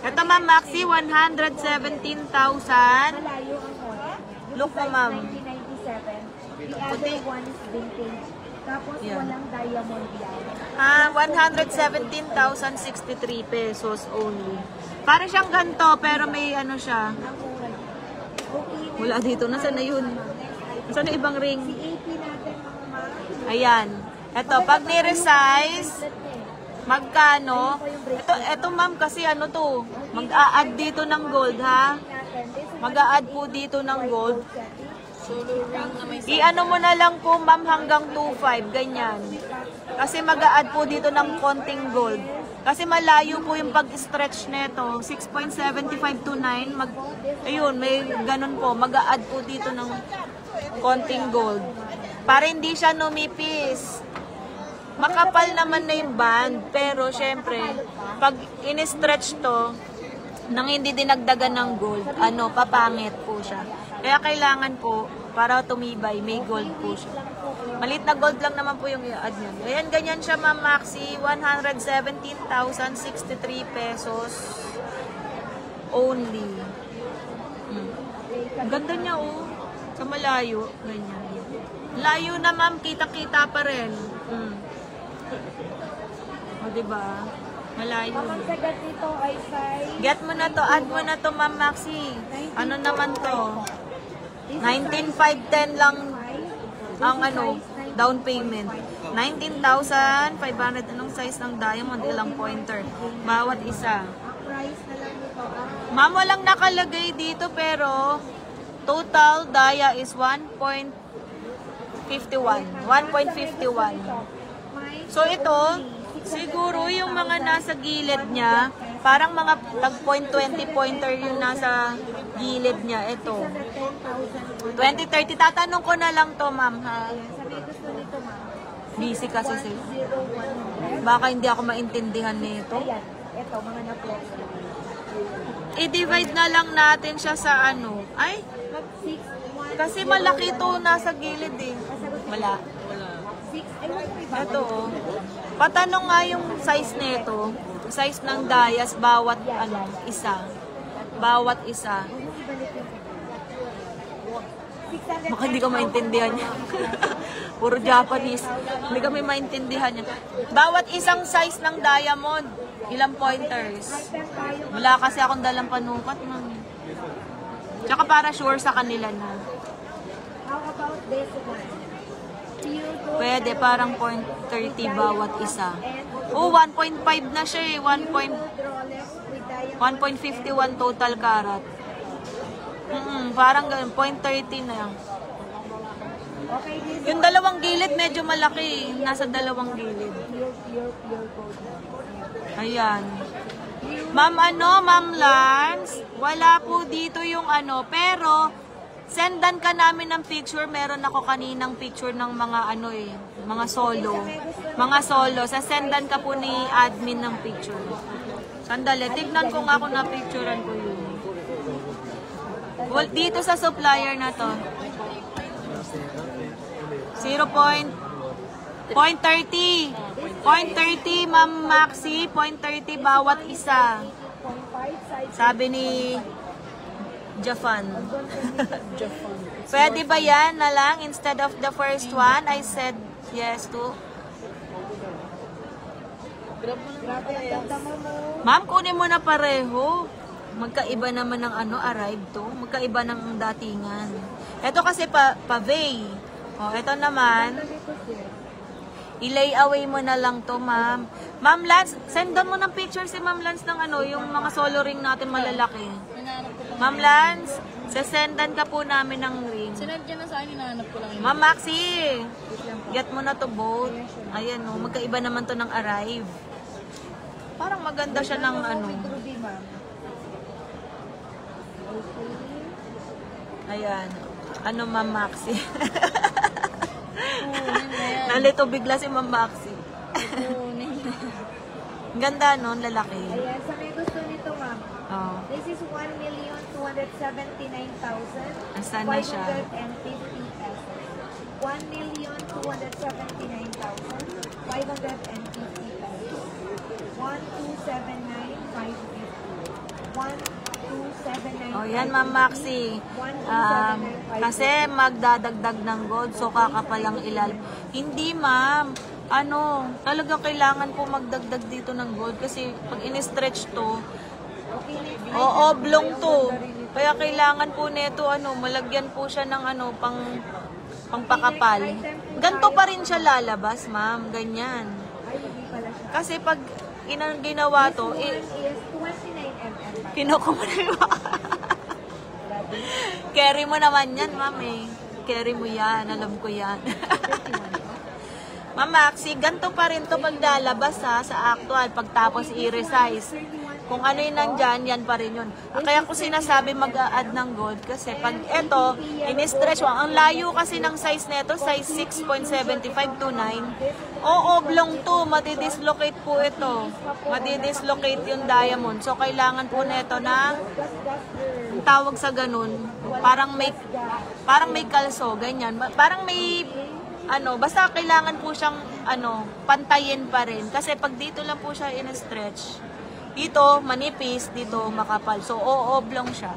Ito, Ma'am Maxi, 117,000. Malayo ang one. Look mo, ma'am. 1997. The other one is vintage. Tapos walang diamond yan. 117,063 pesos only. Para siyang ganito, pero may ano siya. Wala dito. Nasaan na yun? Nasaan na ibang ring? Si AP natin mga ma'am. Ayan. Ito, pag ni-resize, magkano? Ito ma'am, kasi ano to? Mag-a-add dito ng gold, ha? Mag-a-add po dito ng gold. I-ano mo na lang po, ma'am, hanggang 2.5, ganyan. Kasi mag-a-add po dito ng konting gold. Kasi malayo po yung pag-stretch nito. 6.75 to 9. Ayun, may ganun po. Mag-a-add po dito ng konting gold. Para hindi siya numipis. Makapal naman na yung band. Pero, syempre, pag in-stretch to, nang hindi dinagdagan ng gold, papangit po siya. Kaya kailangan po, para tumibay, may gold po siya. Malit na gold lang naman po yung i-add nyo. Ayan, ganyan siya, Ma'am Maxi. 117,063 pesos only. Ganda niya, oh. Sa malayo. Ganyan. Layo na, ma'am. Kita-kita pa rin. O, diba? Malayo. Ang sagat nito ay size. Get mo na to. Add mo na to, Ma'am Maxi. Ano naman to? 19,510 lang ang down payment. 19,500. Anong size ng diamond? Ilang pointer? Bawat isa. Ang price na lang nito Ma'am, walang nakalagay dito pero total dia is 1.51. 1.51. So ito, siguro yung mga nasa gilid niya, parang mga tag-point 20 pointer yung nasa gilid niya. Ito. 2030. Tatanong ko na lang to, ma'am, ha? Sabi gusto nito, ma'am. Busy kasi sila. 101. Baka hindi ako maintindihan nito. Ayan. Ito, mga na-flex. I-divide na lang natin siya sa ano. Ay, kasi malaki to nasa gilid eh. Wala. 6. Ay, wala may bago. Ito, oh. Patanong nga yung size nito. Size ng dias, bawat isa. Bawat isa. Baka hindi ka maintindihan niya. Puro Japanese. Hindi kami maintindihan niya. Bawat isang size ng diamond, ilang pointers. Wala kasi akong dalang panukat, ma'am. Tsaka para sure sa kanila na. How about this one? Pwede, parang 0.30 bawat isa. Oh, 1.5 na siya eh. 1.51 total carat. Parang ganun, 0.30 na yan. Yung dalawang gilid medyo malaki. Nasa dalawang gilid. Ayan. Ma'am Ma'am Lance, wala po dito yung pero sendan ka namin ng picture. Meron ako kaninang picture ng mga ano eh, mga solo. Mga solo. Sa sendan ka po ni admin ng picture. Sandali, tignan ko nga kung na-picturean ko yun. Well, dito sa supplier na to. 0.30. 0.30, Ma'am Maxi. 0.30 bawat isa. Sabi ni Jafan. Pwede ba yan na lang instead of the first one? I said yes to. Ma'am, kunin mo na pareho. Magkaiba naman ng ano, arrive to. Magkaiba ng datingan. Ito kasi pavey. O, ito naman. I-lay away mo na lang to, ma'am. Ma'am Lance, sendan mo ng picture si Ma'am Lance ng ano, yung mga solo ring natin malalaki. Ma'am Lance, sasendan ka po namin ng ring. Sinad ka na sa akin, hinahanap ko lang yun. Ma'am Maxi, get mo na to both. Ayan o, magkaiba naman to ng arrive. Parang maganda siya ng ano. Ayan. Ano, Ma'am Maxi? Nalito bigla si Ma'am Maxi. Ganda nun, lalaki. Ayan, sa may gusto nito, ma'am. Oh. This is 1,279,550 Asan na siya? pesos. 1,279,550 pesos. 1,279,550. 1,279,550. Oh, yan, Ma'am Maxi. Kasi magdadagdag ng gold, so kakapalang ilal. Hindi, ma'am. Ano, talagang kailangan po magdagdag dito ng gold kasi pag in-stretch to, oblong to. Kaya kailangan po nito, ano, malagyan po siya ng ano, pangpakapal. Ganto pa rin siya lalabas, ma'am. Ganyan. Kasi pag ginawa to, is 29 mm. kinuko mo na yung carry mo naman yan, ma'am eh. Carry mo yan, alam ko yan. Ma'am Maxi, ganito pa rin to pag lalabas ha, sa actual, pagtapos i-resize. Kung ano yung nandyan, yan pa rin yun. Kaya ko sinasabi mag-a-add ng gold kasi pag eto, in-stretch, ang layo kasi ng size neto, size 6.75 to 9. Oblong to, madidislocate po ito. Madidislocate yung diamond. So, kailangan po neto na tawag sa ganun, parang may kalso, ganyan. Parang may ano, basta kailangan po siyang ano, pantayin pa rin kasi pag dito lang po siya in-stretch, dito manipis, dito makapal. So oblong siya.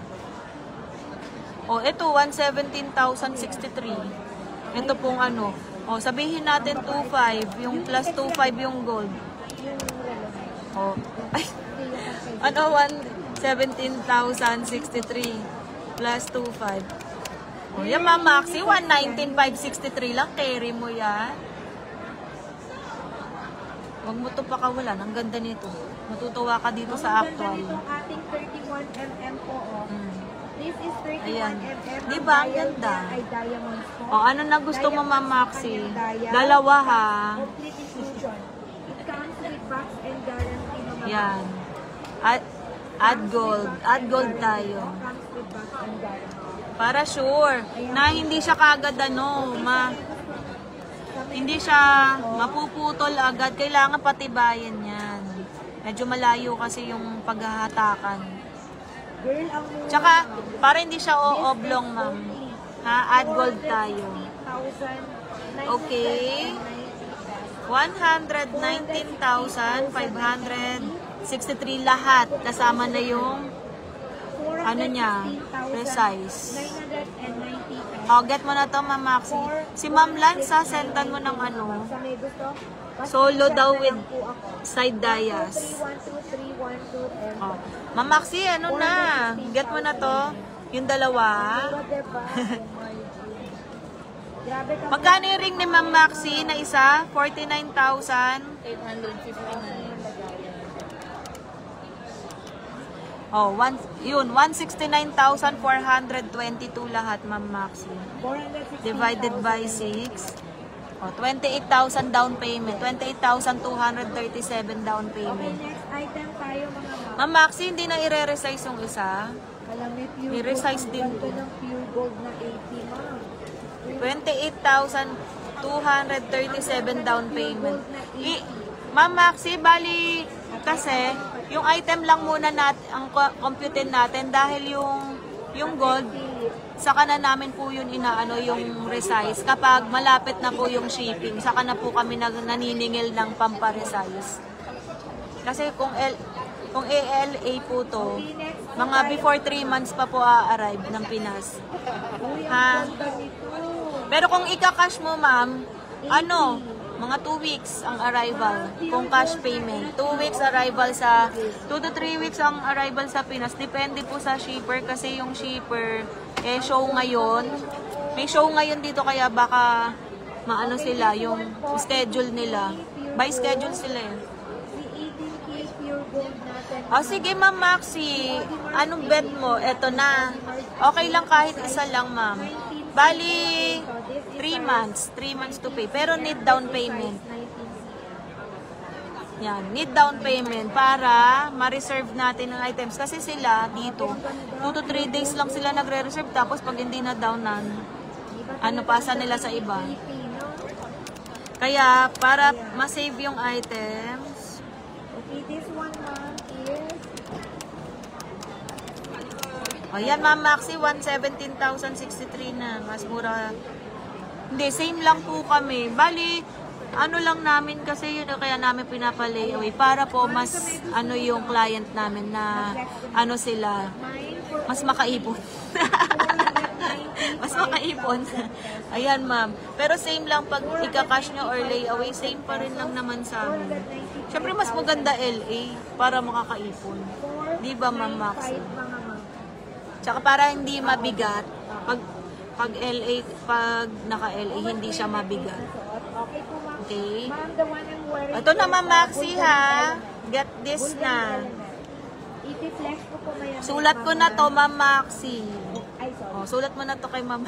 O ito 117,063. Ito pong ano, o sabihin natin 25, yung plus 25 yung gold. O ay, ano 17,063 plus 25. O yan, Ma'am Maxi, 119,563 lang. Carry mo yan. Huwag mo ito pakawalan. Ang ganda nito. Matutuwa ka dito sa actual. Ang ganda nito ating 31 mm po. This is 31 Ayan. mm. Diba? Ang ganda. Ay diamonds po. O ano na gusto mo, Ma'am Maxi? Dalawa ha. Complete inclusion. It comes with box and guarantee mga Yan. Add gold. Add gold tayo. comes with box and guarantee. Para sure na hindi siya kagad ano, hindi siya mapuputol agad. Kailangan patibayan yan. Medyo malayo kasi yung paghahatakan. Girl, ang mura. Tsaka, para hindi siya oblong, ma'am. Ha? Add gold tayo. Okay. 119,563 lahat. Kasama na yung ano niya, precise. 990 pesos. O, get mo na to, Ma'am Maxi. Si Ma'am Lance, sendan mo ng ano, Sa may gusto, solo daw with po ako. side dias. 312, 312, O, Ma'am Maxi, ano na? Get mo na to. Yung dalawa. Diba? Grabe ka. Magkano yung ring ni Ma'am Maxi na isa? 49,000. 859. Oh, yun, 169,422 lahat, Ma'am Maxi. 460,000. Divided by 6. Oh, 28,000 down payment. 28,237 down Okay, payment. next item tayo mga ma'am. Ma'am Maxi, hindi na i-resize yung isa. Alam mo, pure I-resize gold. din. Ang ganda ng pure gold na 80, ma'am. 28,237 down payment. Ma'am Maxi, bali kasi yung item lang muna ang computein natin dahil yung gold, saka na namin po yun inaano yung resize. Kapag malapit na po yung shipping, saka na po kami naniningil ng pampa-resize. Kasi kung ALA po to, mga before 3 months pa po a-arrive ng Pinas. Ha? Pero kung ika-cash mo, ma'am, ano, mga 2 weeks ang arrival. Kung cash payment, 2 weeks arrival sa, 2 to 3 weeks ang arrival sa Pinas. Depende po sa shipper kasi yung shipper, show ngayon. May show ngayon dito kaya baka maano sila, yung schedule nila. By schedule sila eh. O sige, Ma'am Maxi, anong bet mo? Eto na. Okay lang kahit isa lang, ma'am. Bali, 3 months to pay. Pero need down payment. Yan, need down payment para ma-reserve natin ang items. Kasi sila dito, 2 to 3 days lang sila nagre-reserve. Tapos pag hindi na down na, pasa nila sa iba. Kaya, para ma-save yung items, okay, this one, ma'am, is... Ayan, Ma'am Maxi, 117,063 na. Mas mura. Hindi, same lang po kami. Bali, ano lang namin kasi yun, kaya namin pinapa-layaway para po mas, yung client namin na, sila, mas makaipon. Mas makaipon. Ayan, ma'am. Pero same lang pag ika-cash nyo or layaway, same pa rin lang naman sa amin. Siyempre, mas maganda LA para makakaipon. Di ba, Ma'am Maxi? Tsaka para hindi mabigat, pag LA, pag naka-LA, hindi siya mabigat. Okay? Ito na, Ma'am Maxi, ha? Get this na. Sulat ko na to, Ma'am Maxi. Oh, sulat mo na to kay Ma'am.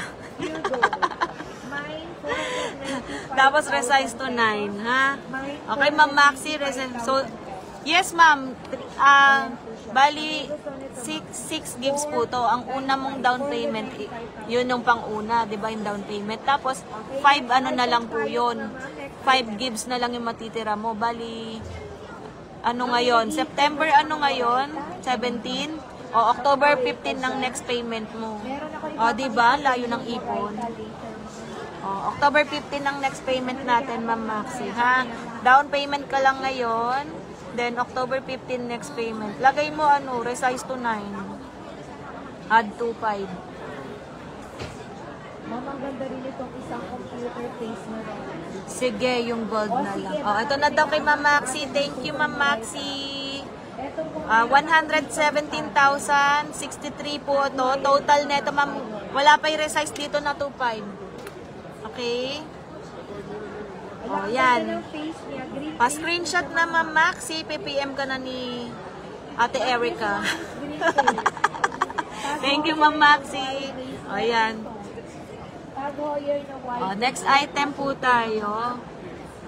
Tapos resize to 9, ha? Okay, Ma'am Maxi, so, yes, ma'am. Bali, 6 gives po to. Ang una mong down payment, yun yung pang-una, di ba, yung down payment. Tapos, 5 na lang po yun. 5 gives na lang yung matitira mo. Bali, ngayon? September, ngayon? 17? O, October 15 ng next payment mo. O, di ba? Layo ng ipon. O, October 15 ng next payment natin, Ma'am Maxi, ha? Down payment ka lang ngayon. Then, October 15 next payment. Lagay mo, resize to 9. Add to 5. Ma'am, ang ganda rin itong isang computer face na rin. Sige, yung gold na lang. O, ito na daw kay Ma'am Maxi. Thank you, Ma'am Maxi. 117,063 po ito. Total neto, ma'am. Wala pa i-resize dito na 2.5. Okay? O, yan. Pa-screenshot na, Ma'am Maxi. PPM ka na ni Ate Erica. Thank you, Ma'am Maxi. O, yan. O, next item po tayo.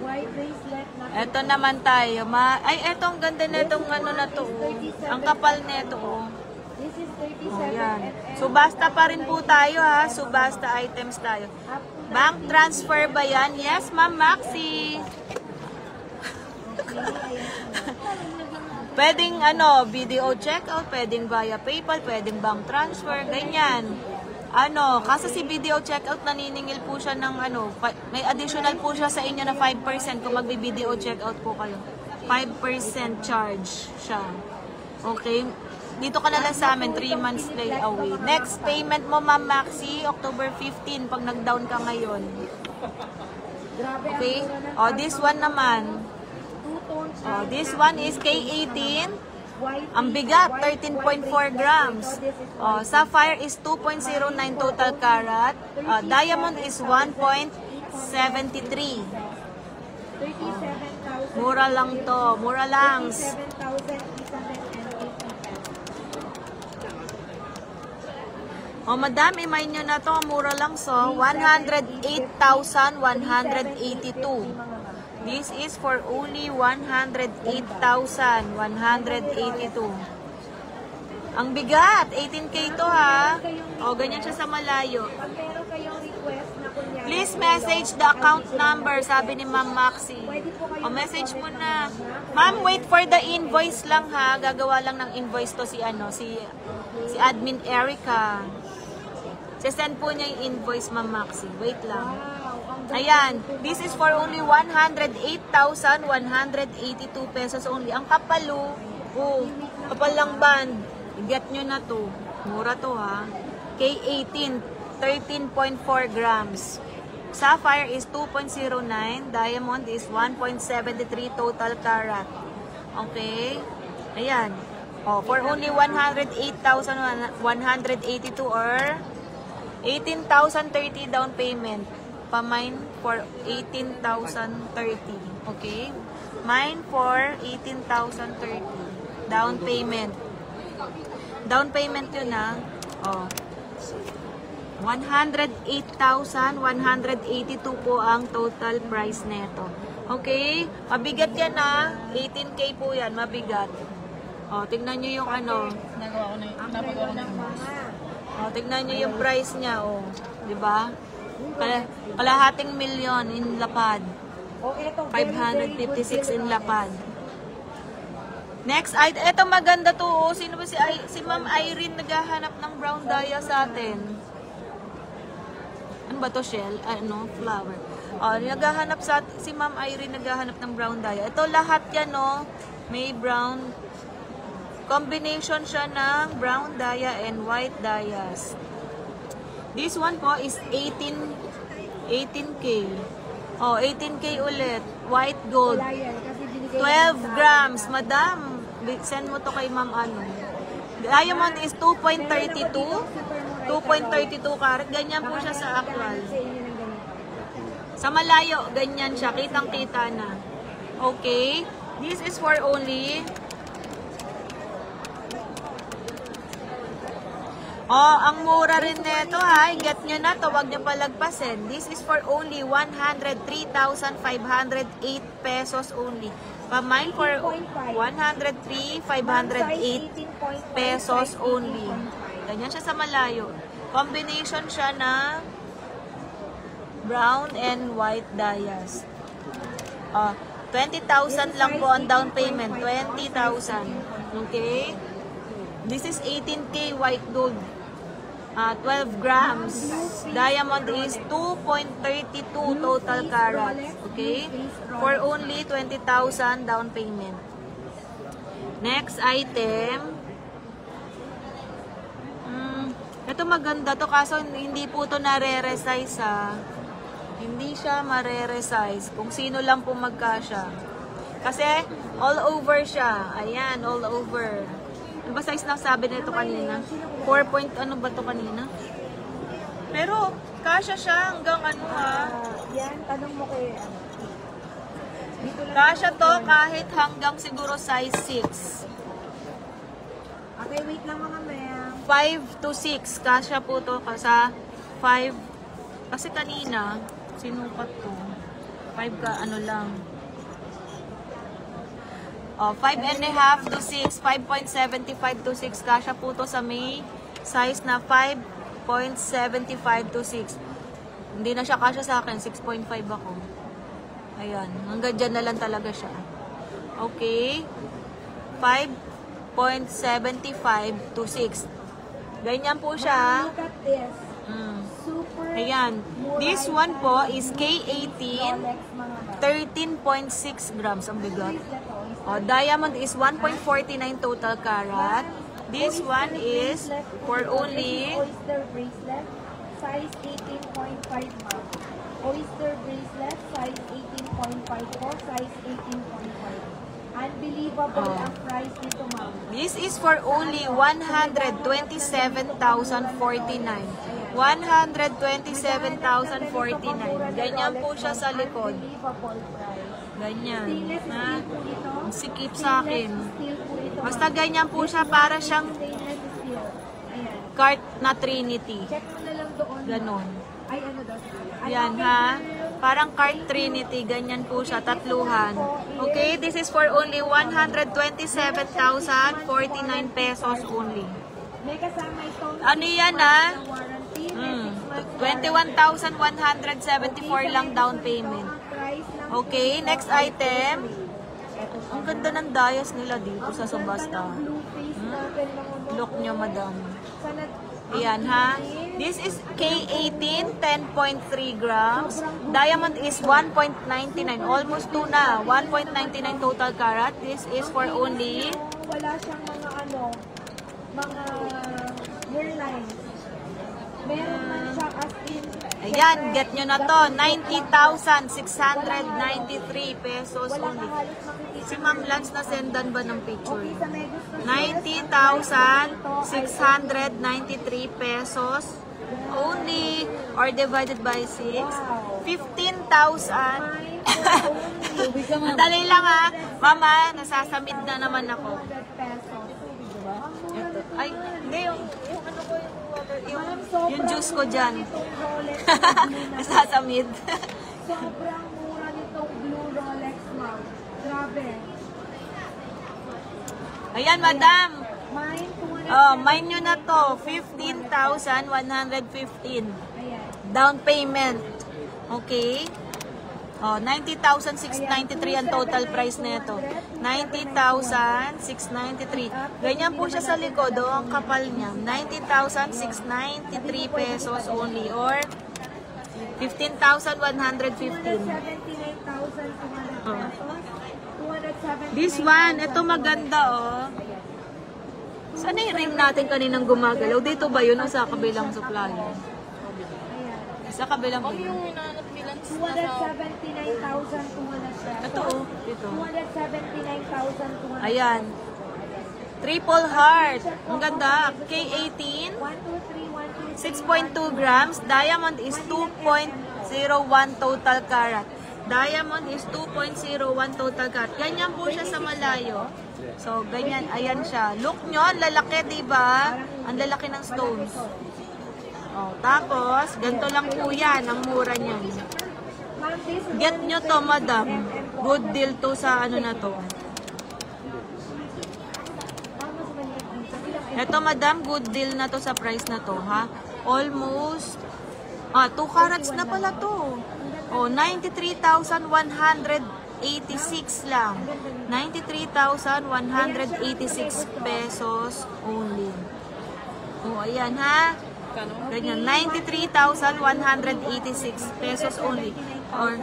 White bracelet na. Ito naman tayo. Ito ang ganda na itong na to. Ang kapal na ito. This is 37 Ayan. Subasta pa rin po tayo, ha. Subasta items tayo. Bank transfer ba yan? Yes, Ma'am Maxi. Pwedeng video checkout, pwedeng via PayPal, pwedeng bank transfer, ganyan. Kasi si video checkout, naniningil po siya ng may additional po siya sa inyo na 5% kung magbi-video checkout po kayo. 5% charge siya. Okay? Dito ka na lang sa amin, 3 months layaway. Next payment mo, Ma'am Maxi, October 15, pag nag-down ka ngayon. Okay? O, this one naman. O, this one is K18. Ang bigat, 13.4 grams. Sapphire is 2.09 total carat. Diamond is 1.73. Mura lang to. Mura lang. Madam, imay nyo na to. Mura lang. So, 108,182. This is for only 108,182. Ang bigat, 18K to ha. O, ganyan siya sa malayo. Pag meron kayong request na kunyari, Please message the account number, sabi ni Ma'am Maxi. O, message mo na. Ma'am, wait for the invoice lang ha. Gagawa lang ng invoice to si Admin Erica. Send po niya yung invoice, Ma'am Maxi. Wait lang. Ayan, this is for only 108,182 pesos only. Ang kapalo, kapal lang band. Get nyo na to. Mura to ha. K18, 13.4 grams. Sapphire is 2.09. Diamond is 1.73 total carat. Okay? Ayan. Oh, for only 108,182 or 18,030 down payment. Pa-mine for 18,030. Okay? Mine for 18,030. Down payment. Down payment yun ha. Oh. 108,182 po ang total price neto. Okay? Mabigat yan ha. 18K po yan. Mabigat. Oh, tignan nyo yung ano. Napagawa ko na yung Oh, tignan nyo yung price niya. Oh. Diba? Kalahating milyon in lapad. 556 in lapad. Next, ito maganda to. Oh. Sino ba si Ma'am Irene naghahanap ng brown dye sa atin? Ano ba to, shell? Ano? Flower. Oh, naghahanap si Ma'am Irene naghahanap ng brown dye. Ito lahat yan, no? May brown. Combination siya ng brown dye and white dyes. This one po is 18K. Oh, 18K ulit. White gold. 12 grams. Madam, send mo to kay Ma'am ano. Diamond is 2.32. 2.32 karat. Ganyan po siya sa actual. Sa malayo, ganyan siya. Kitang-kita na. Okay. This is for only... Oh, ang mura rin nito ha. Get nyo na to. Huwag nyo palagpasin. This is for only 103,508 pesos only. Pa-mine for 103,508 pesos only. Ganyan siya sa malayo. Combination siya na brown and white dyes. 20,000 lang po ang down payment. 20,000. Okay? This is 18K white gold. 12 grams. Diamond is 2.32 total carat. Okay? For only 20,000 down payment. Next item. Ito maganda to kaso hindi po to nare-resize ha. Hindi siya mare-resize. Kung sino lang po magkasya. Kasi all over siya. Ayan, all over. Ano ba size na sabi nito kanina? 4 point ano ba to kanina? Pero kasya siya hanggang ano ha. Yan, tanong mo kay Kasya to kahit hanggang siguro size 6. Okay, wait lang mga ma'am. 5 to 6. Kasya po to sa 5. Kasi kanina, sinukat to. 5 ka ano lang. 5.5 to 6, 5.75 to 6. Kasya po to sa may size na 5.75 to 6. Hindi na siya kasya sa akin, 6.5 ako. Ayan, hanggang dyan na lang talaga siya. Okay. 5.75 to 6. Ganyan po siya. Look at this. Super Ayan. This one po is K18. Rolex mga ma'am. 13.6 grams ang bigat. Diamond is 1.49 total carat. This one is for only Oyster bracelet, size 18.5 ma'am. Oyster bracelet, size 18.5 size 18.5. Unbelievable ang price nito ma'am. This is for only 127,049. 127,049. Ganyan po siya sa likod. Unbelievable price. Ganyan. Stainless Ha? steel po ito. Sikip sa akin. Steel po ito. Basta ganyan po siya para siyang Stainless steel. Ayan. cart na Trinity. Check mo na lang doon. Ganon. Ay, ano daw? Yan ha. Parang card trinity. Ganyan po siya. Tatluhan. Okay, this is for only 127,049 pesos only. May kasama itong Ano yan ha? warranty. 21,174 lang down payment. Price lang. Okay, next item. Ang ganda ng dayas nila dito sa Subasta. Blue face natin mga Look nyo, madam. Sana Ayan ha. This is K18, 10.3 grams. Diamond is 1.99. Almost 2 na. 1.99 total carat. This is for only... wala siyang mga mga hairlines. Meron man siya as in. Ayan, get nyo na to. 90,693 pesos Wala only. ka halos makikita. Si Ma'am Lance na sendan ba ng picture? Sa Megus na 90,693 pesos only, or divided by 6. 15,000. Dali lang ha. Mama, nasasamid na naman ako. 100 pesos. Ito. Ay, hindi yung ano ko yung juice ko dyan. Itong Rolex na blue na. Nasasamid. Sobrang mura nitong blue Rolex, ma'am. Grabe. Ayan, madam. Mine, 200. Oh, mine nyo na to. 15,115. Ayan. Down payment. Okay? Oh, 90,693 ang total price na ito. 90,693. Ganyan po siya sa likod. Oh, ang kapal niya. 90,693 pesos only, or 15,115. 279,200 Oh. pesos. 279,000. This one, ito maganda oh. Saan yung ring natin kaninang gumagalaw? Dito ba yun o sa kabilang supplier? Ayan. Sa kabilang ba yun? Yung hinahanap nila sa 279,200 pesos. Ito oh, dito. 279,200. Ayan. Triple heart. Ang ganda. K18. 6.2 grams. Diamond is 2.01 total carat. Diamond is 2.01 total carat. Ganyan po siya sa malayo. So, ganyan. Ayan siya. Look nyo, ang lalaki, diba? Ang lalaki ng stones. Oh, tapos, ganito lang po yan. Ang mura niyan. Get nyo to, madam. Good deal to sa ano na to. Ito, madam, good deal na to sa price na to, ha? Almost, 2 carats na pala to. Oh, 93,186 lang. 93,186 pesos only. Oh, ayan, ha? Ganyan, 93,186 pesos only. Or,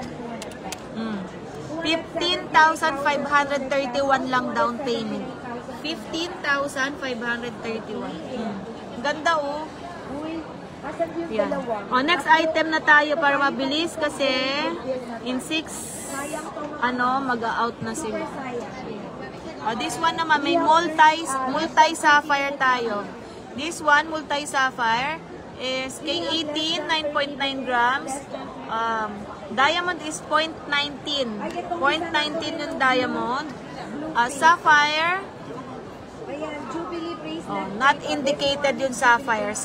15,531 lang down payment. 15,531. Ganda oh. Uy, asan yung Yan. dalawa? Oh, next item na tayo para mabilis kasi in 6 mag-out na sila. Oh, this one naman may multi-sapphire tayo. This one multi-sapphire is K18 9.9 grams. Diamond is 0.19. 0.19 yung diamond. Sapphire, Ayan, Jubilee bracelet. not indicated yung sapphire.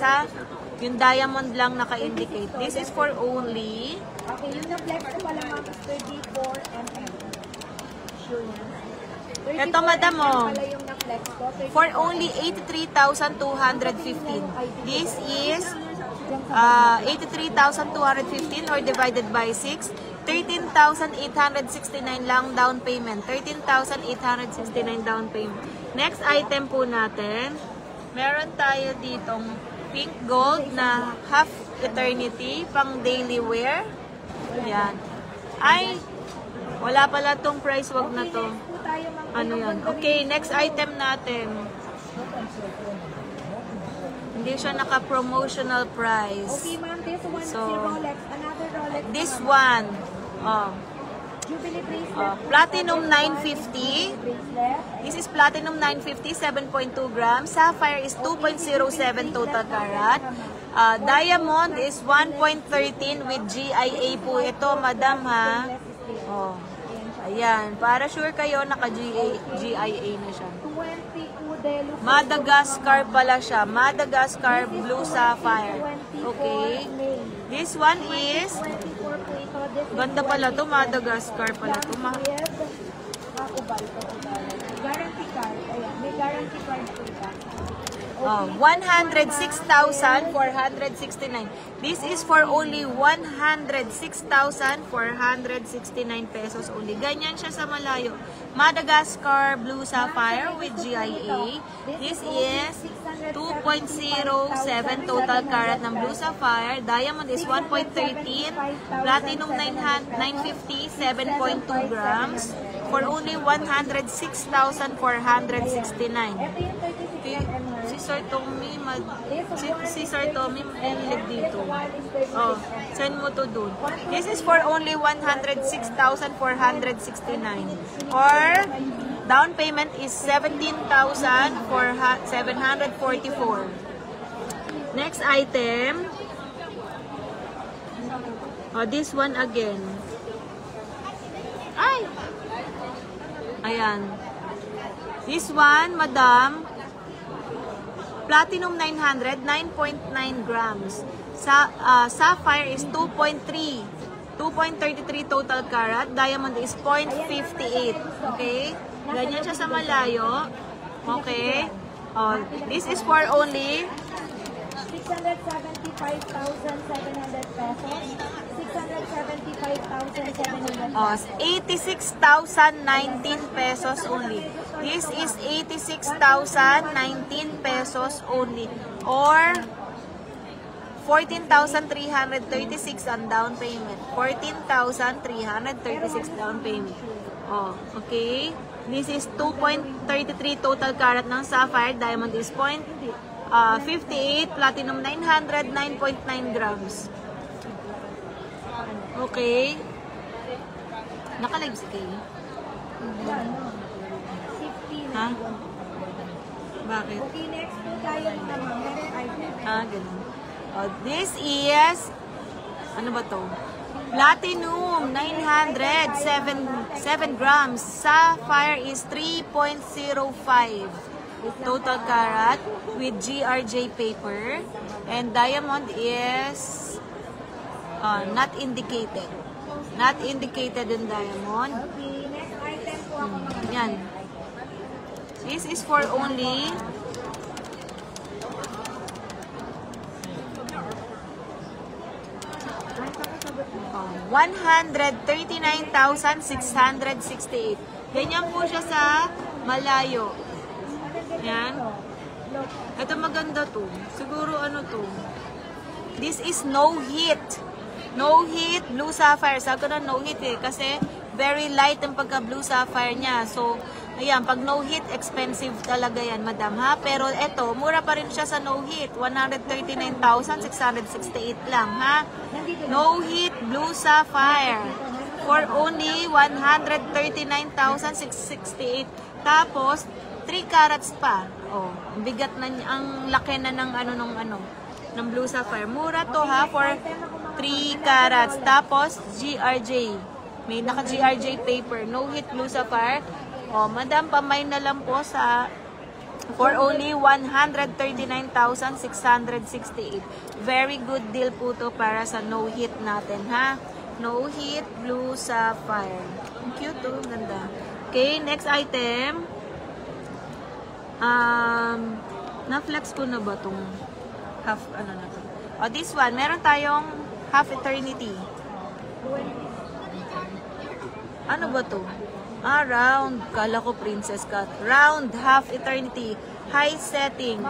Yung diamond lang naka-indicate. This is for only... Okay, yung na-flex ko pala mga 34 mm. Sure yan. Ito, madam, oh. Pala yung na-flex ko. For only 83,215. This is 83,215 or divided by 6. 13,869 lang down payment. 13,869 down payment. Next item po natin, meron tayo ditong pink gold na half eternity pang daily wear. Yan. Ay, wala pala tong price, wag na to. Ano yan? Okay, next item natin. Hindi siya naka-promotional price. Okay, ma'am, this one So, si Rolex. Another Rolex. This one, Jubilee bracelet. Platinum 950. Bracelet. This is Platinum 950, 7.2 grams. Sapphire is 2.07 total carat. Diamond is 1.13 with GIA po. Ito, madam, ha? Oh. Ayan. Para sure kayo, naka-GIA na siya. 22 modelo. Madagascar pala siya. Madagascar Blue Sapphire. Okay. This one is, 24 po ito. This is ganda pala to. Madagascar pala to. Guarantee card. Ayan, may guarantee card po ito. Oh, 106,469. This is for only 106,469 pesos only. Ganyan siya sa malayo. Madagascar Blue Sapphire with GIA. This is 2.07 total carat ng Blue Sapphire. Diamond is 1.13. Platinum 950, 7.2 grams. For only 106,469. Si Sir Tommy, si Sir Tommy mahilig dito. Oh, send mo to dun. This is for only 106,469. Or down payment is 17,744. Next item. Oh, this one again. Ay! Ayan. This one, madam, Platinum 900, 9.9 grams. Sapphire is 2.3. 2.33 total carat. Diamond is 0.58. Okay? Ganyan siya sa malayo. Okay? Oh, this is for only 675,700 pesos. 675,700 oh, 86,019 pesos only. This is 86,019 pesos only. Or 14,336 on down payment. 14,336 down payment. Oh, okay. This is 2.33 total carat ng sapphire. Diamond is 0.58. Platinum 900, 9.9 grams. Okay. Naka-live si Kay? Ha? Bakit? Okay, next po tayo naman. Next item. Ganun. Oh, this is, ano ba to? Platinum, 900, 7 grams. Sapphire is 3.05 total carat with GRJ paper. And diamond is not indicated. Not indicated in diamond. Okay, next item po ako mga Yan. This is for only 139,668. Ganyan po siya sa malayo. Yan. Ito maganda to. Siguro ano to. This is no heat. No heat blue sapphire. Sabi ko na no heat eh. Kasi very light ang pagka blue sapphire niya. So, ayan. Pag no heat, expensive talaga yan, madam ha. Pero ito, mura pa rin siya sa no heat. 139,668 lang ha. No heat blue sapphire. For only 139,668. Tapos, 3 carats pa. Oh, bigat na ang laki na ng ng blue sapphire. Mura to ha for 3 carats. Tapos GRJ. May naka GRJ paper. No heat blue sapphire. Oh, madam, pamay na lang po sa for only 139,668. Very good deal po to para sa no heat natin ha. No heat blue sapphire. Cute to, ganda. Okay, next item. Na-flex ko na ba itong half, na to? O, this one, meron tayong half eternity. Ano ba to? Round. Kala ko princess cut. Round, half eternity. High setting.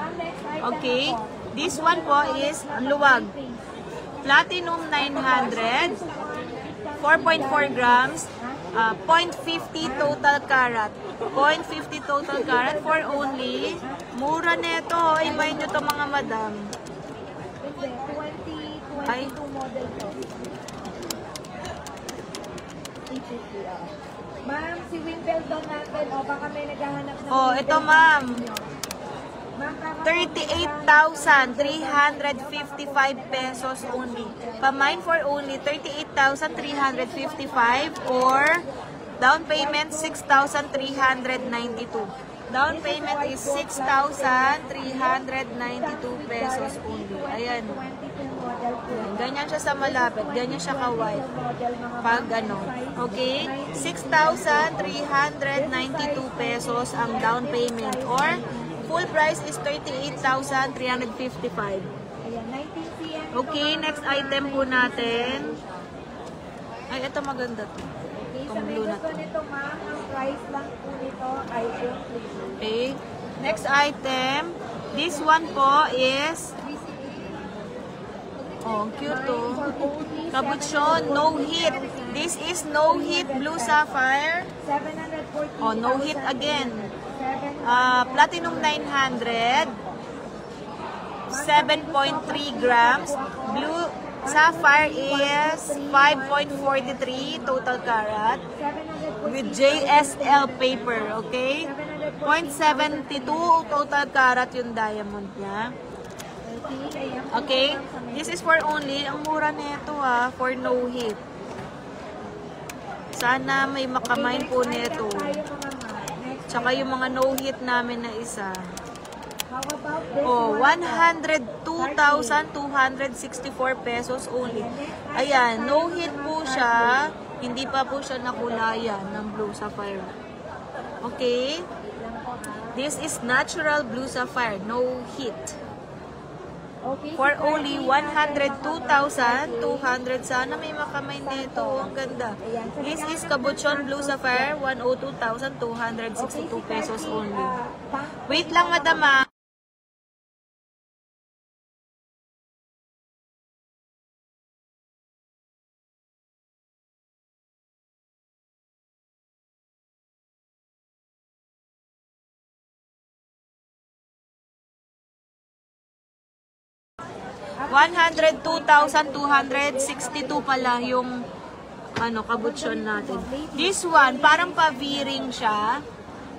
Okay. This one po is luwag. Platinum 900. 4.4 grams. 0.50 total carat. 0.50 total carat for only, mura neto. Ibayin nyo to mga madam. 2022 model to. Ma'am, si Wimbledon natin, baka may naghahanap ng Ito ma'am. 38,355 pesos only. Pamine for only 38,355 or down payment 6,392. Down payment is 6,392 pesos only. Ayan. 22 model po. Ganyan siya sa malapit. Ganyan siya ka-wide. Pag ano. Okay? 6,392 pesos ang down payment. Or, full price is 38,355. Ayan, 19 cm. Okay, next item po natin. Ay, ito maganda to. Okay, Itong sa blue na next po to. nito, ma'am, ang price lang po nito ay 20. Okay. Next item. This one po is... Oh, cute to. Cabochon, no heat. This is no heat blue sapphire. 740. Oh, no heat again. Platinum 900. 7.3 grams. Blue sapphire is 5.43 total carat. With JSL paper, okay? 0.72 total carat yung diamond niya. Okay? This is for only, ang mura nito for no heat. Sana may makamain po nito. Tsaka yung mga no heat namin na isa. Oh, 102,264 pesos only. Ayan, no heat po siya. Hindi pa po siya nakulayan ng blue sapphire. Okay? This is natural blue sapphire, no heat. For only 102,200. Sana may makamay nito. Ang ganda. This is Cabochon Blue Sapphire, 102,262 pesos only. Wait lang, madam. 102,262 pala yung Cabochon natin. This one, parang pa-V-ring siya.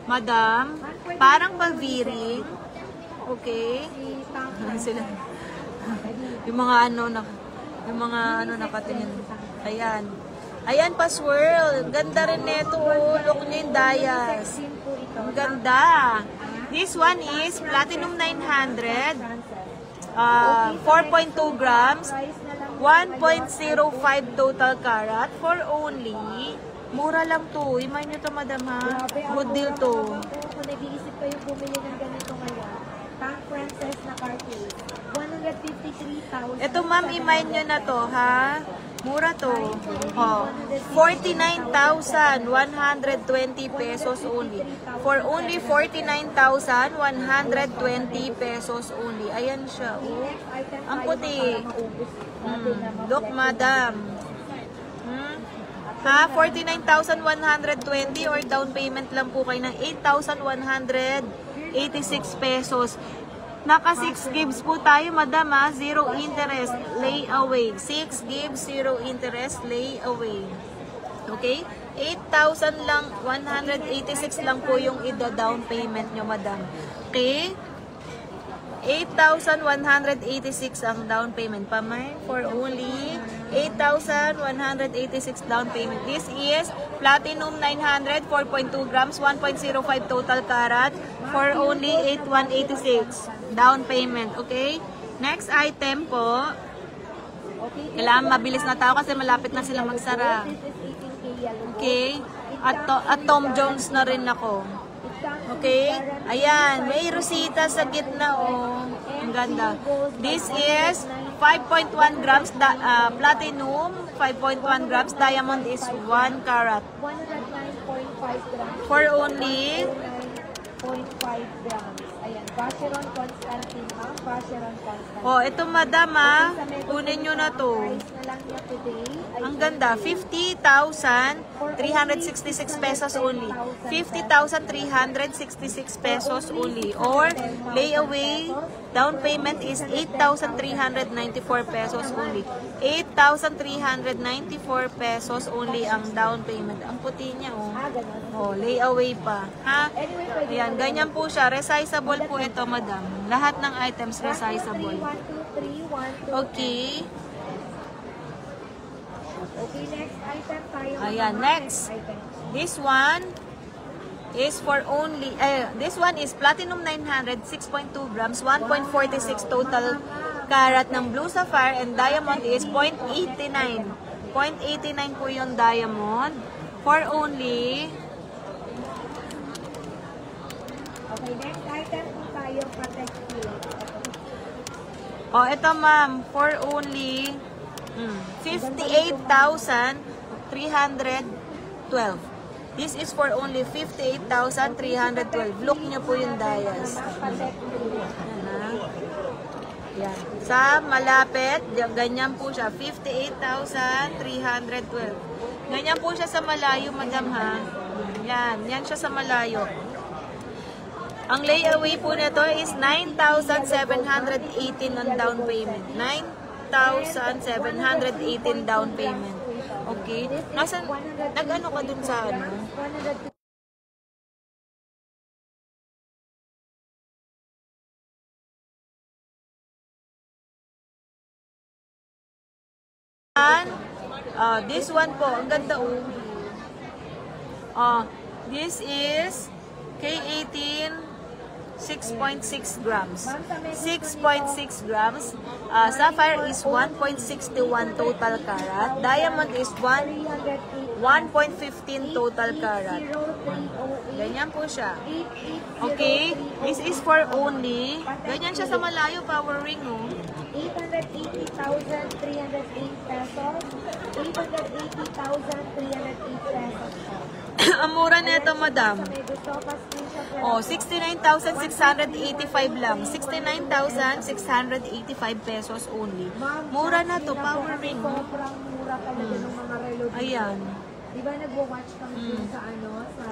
Madam, parang pa-V-ring. Okay? Sila. Yung mga nakatingin. Ayan. Ayan, pa-swirl. Ganda rin nito. Look niya yung dias. Ang ganda. This one is Platinum 900. 4.2 grams, 1.05 total carat for only, mura lang to. Imayin nyo to, madam, ha? Good deal to. Kung nag-iisip kayo bumili ng ganito ngayon, Tank Princess na cartridge, 153,000. Ito, ma'am, imayin nyo na to, ha? Mura to. Oh, 49,120 pesos only. For only 49,120 pesos only. Ayan siya. Oh. Ang puti. Look, madam. 49,120 or down payment lang po kayo ng 8,186 pesos. Naka 6 gigs po tayo, madam, ha? Zero interest, lay away. 6 gigs, zero interest, lay away. Okay? 8,000 lang, 186 lang po yung ida-down payment nyo, madam. Okay? 8,186 ang down payment. Pamay, for only 8,186 down payment. This is Platinum 900, 4.2 grams, 1.05 total carat, for only 8,186 down payment. Okay? Next item po. Kailangan mabilis na tayo kasi malapit na sila magsara. Okay? At Tom Jones na rin ako. Okay? Ayan. May Rosita sa gitna, oh. Ang ganda. This is 5.1 grams platinum, 5.1 grams. Diamond is 1 carat. 109.5 grams. For only 0.5 grams. Ayan, Vacheron Constantine, ha? Vacheron Constantine. oh, ito, madam, ha? Kunin nyo na to. Price na lang niya today ay Ang ganda. 50,366 pesos only. 50,366 pesos only. Or, layaway, down payment is 8,394 pesos only. 8,394 pesos only ang down payment. Ang puti niya, oh. ganun. Oh, layaway pa. Ha? Anyway, pwede Ayan, ganyan po siya. Resizable po ito, madam. Lahat ng items resizable. 1, 2, 3, 1, 2, Okay. Okay, next item tayo. Ayan, next. This one, is for only, this one is platinum 900, 6.2 grams, 1.46 total carat ng blue sapphire, and diamond is 0.89. 0.89 po yung diamond for only. Okay, next item po tayo, Protect Pillow. Oh, ito ma'am, for only 58,312. This is for only 58,312. Look nyo po yung dias. Yan. Sa malapit, ganyan po siya. 58,312. Ganyan po siya sa malayo, madam ha. Yan. Yan siya sa malayo. Ang layaway po nito is 9,718 on down payment. 9,718 down payment. Okay? Nasaan, nag-ano ka dun sa ano? This one po, ang ganda this is K18 6.6 grams. 6.6 grams. Sapphire is 1.61 total carat. Diamond is 1.15 total carat. Ganyan po siya. Okay? This is for only, ganyan siya sa malayo, power ring, oh. 880,308 pesos. 880,308 pesos. Ang mura nito, madam. Oh, 69,685 lang. 69,685 pesos only. Mura na to, power ring. Sobrang mura talaga ng mga relo dito. Ayan. Di ba nagwo-watch kami dun sa ano? Sa...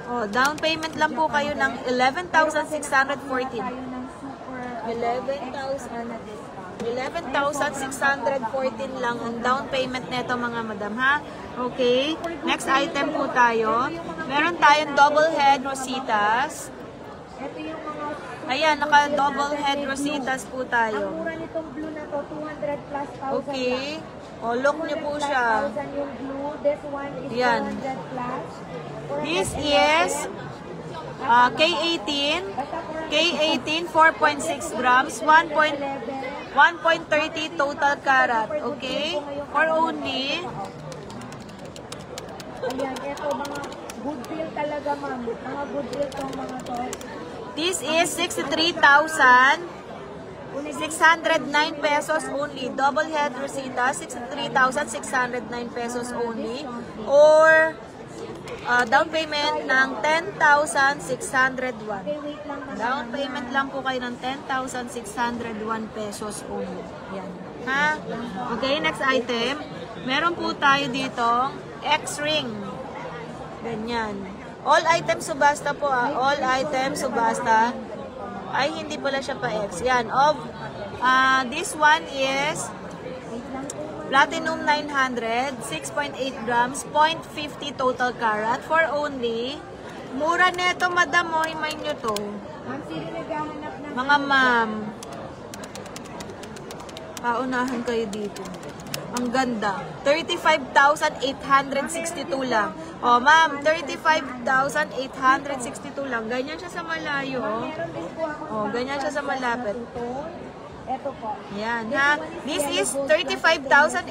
Oh, down payment lang po kayo ng 11,614. 11,614 lang ang down payment nito, mga madam, ha? Okay. Next item po tayo. Meron tayong double head rositas. Ito yung mga... Ayan, naka double head rositas po Ang tayo. mura nitong blue na to, 200 plus thousand Okay. lang. Oh, look niyo po siya. 200 yung blue. This one is Yan. 200 plus. This is K18. K18, 4.6 grams, 1.30 total carat. Okay? For only... Ayan, ito mga good deal talaga, ma'am. Mga good deal tong mga to. This is 63,609 pesos only. Double head Rosita, 63,609 pesos only. Or down payment ng 10,601. Okay, wait lang. Down payment lang po kayo ng 10,601 pesos only. Yan. Ha? Okay, next item. Meron po tayo dito X-ring. Ganyan. All items subasta po, all items subasta. Ay, hindi pala siya pa X. Yan. This one is platinum 900, 6.8 grams, 0.50 total carat for only. Mura neto, madam, mo. Himay nyo to. Ma'am, sino naghahanap ng... Mga ma'am. Paunahan kayo dito. Ang ganda. 35,862 lang. Oh, ma'am, 35,862 lang. Ganyan siya sa malayo. Meron din po ako Oh, ganyan siya sa malapit. Ito po. Yan, ha? This is 35,862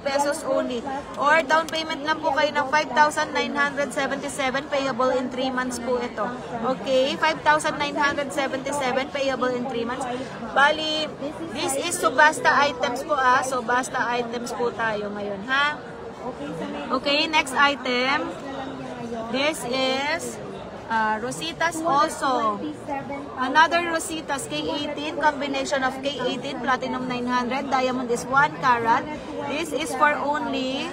pesos only. Or down payment lang po kayo ng 5,977 payable in 3 months po ito. Okay? 5,977 payable in 3 months. Bali, this is subasta items po, ah. Subasta items po tayo ngayon, ha? Okay, next item. This is Rositas also. Another Rositas K18, combination of K18, platinum 900, diamond is 1 carat. This is for only...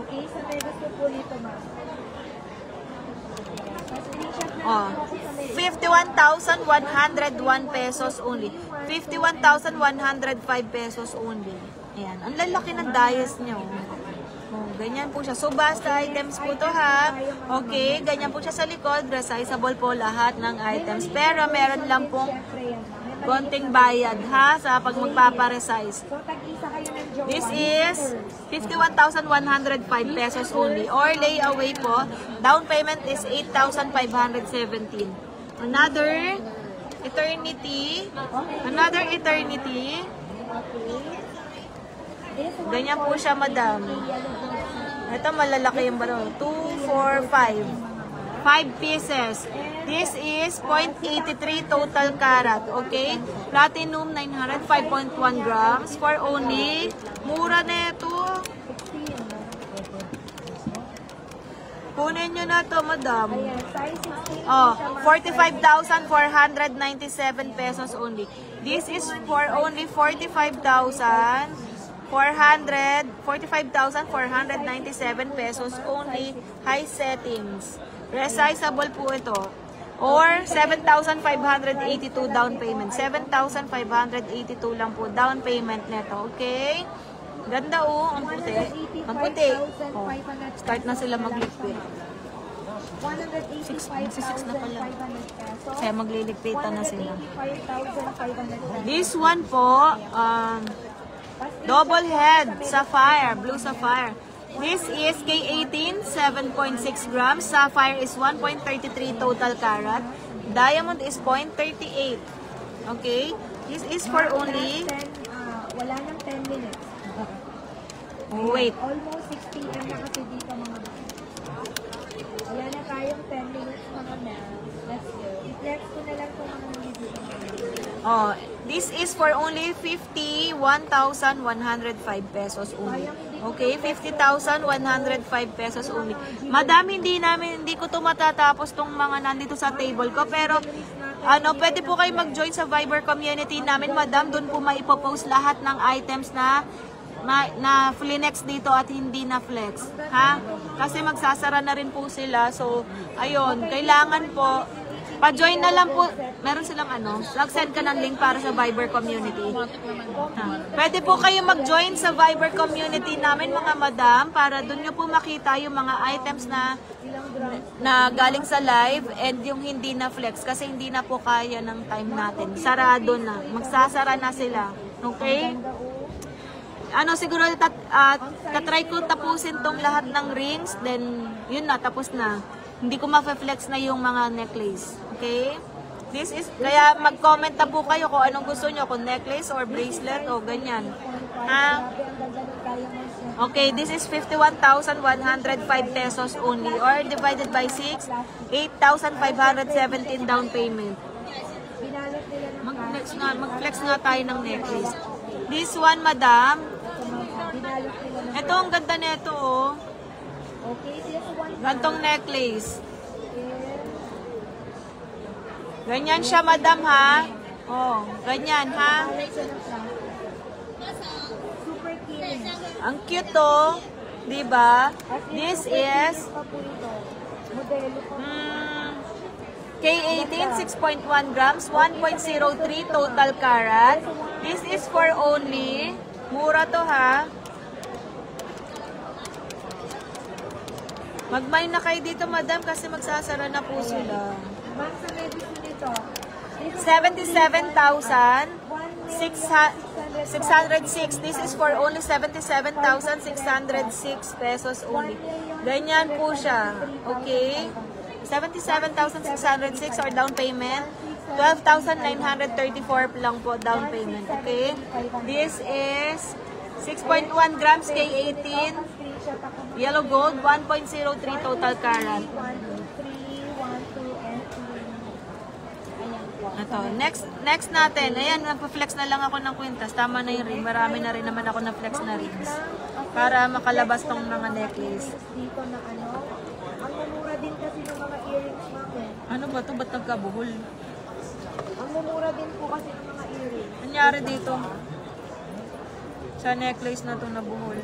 Okay, sa may gusto po nito, ma'am. Oh, 51,101 pesos only. 51,105 pesos only. Ayan, ang lalaki ng dias niya, oh. Oh, ganyan po siya. Subasta items po to, ha. Okay, ganyan po siya sa likod. Resizable po lahat ng items. Pero meron lang pong konting bayad, ha, sa pag magpaparesize. So, tag-isa kayo ng This is 51,105 pesos only. Or layaway po, down payment is 8,517. Another eternity. Another eternity. Ganyan po siya, madam. Ito malalaki yung baro. 2, 4, 5. 5 pieces. This is 0.83 total carat. Okay? Platinum 900, 5.1 grams for only. Mura na ito. Kunin nyo na to, madam. Oh, 45,497 pesos only. This is for only 45,497 pesos only. High settings. Resizable po ito. Or 7,582 down payment. 7,582 lang po down payment nito. Okay? Ganda oh, ang puti. Ang puti. Oh, start na sila magliquid. 6 na pala. Kaya magliligpitan na sila. This one po, double head, sapphire, blue sapphire. This is K18, 7.6 grams. Sapphire is 1.33 total carat. Diamond is 0.38. Okay? This is for only... wala nang 10 minutes. Wait. Almost 6 p.m. na kasi dito mga bata. Wala na tayong 10 minutes mga ma'am. Let's go. I-flex ko na lang kung mga video. Oh, this is for only 51,105 pesos only. Okay, 50,105 pesos only. Madam, hindi ko to matatapos tong mga nandito sa table ko, pero pwede po kayo mag-join sa Viber community namin, madam. Doon po maipopost lahat ng items na flex dito at hindi na flex. Ha? Kasi magsasara na rin po sila. So, ayun, kailangan po pa-join na lang po. Meron silang mag-send ka ng link para sa Viber community. Ha. Pwede po kayo mag-join sa Viber community namin, mga madam, para doon nyo po makita yung mga items na galing sa live and yung hindi na flex kasi hindi na po kaya ng time natin. Sarado na. Magsasara na sila. Okay? Siguro tatry ko tapusin tong lahat ng rings, then yun na, tapos na. Hindi ko ma-flex na yung mga necklace. Okay? This is, kaya mag-comment na po kayo kung anong gusto nyo, kung necklace or bracelet o ganyan. Ha? Okay, this is 51,105 pesos only, or divided by 6, 8,517 down payment. Mag-flex nga tayo ng necklace. This one, madam. Ito, ang ganda nito, oh. Gantong necklace. Ganyan siya, madam, ha? Oh, ganyan, ha? Ang cute, oh. Diba? This is K18, 6.1 grams, 1.03 total carat. This is for only, mura to, ha? Mag-mine na kayo dito, madam, kasi magsasara na po sila. 77,606. This is for only 77,606 pesos only. Ganyan po siya. Okay? 77,606 or down payment. 12,934 lang po down payment. Okay? This is 6.1 grams K18. Yellow gold, 1.03 total carat. Ito, next natin. Ayan, nagpa-flex na lang ako ng kwintas. Tama na yung ring. Marami na rin naman ako na flex na rings. Para makalabas tong mga necklace. Dito na ang mumura din kasi ng mga earrings namin. Ano ba ito? Ba't nagkabuhol? Ang mumura din po kasi ng mga earrings. Nangyari dito? Sa necklace na to nabuhol.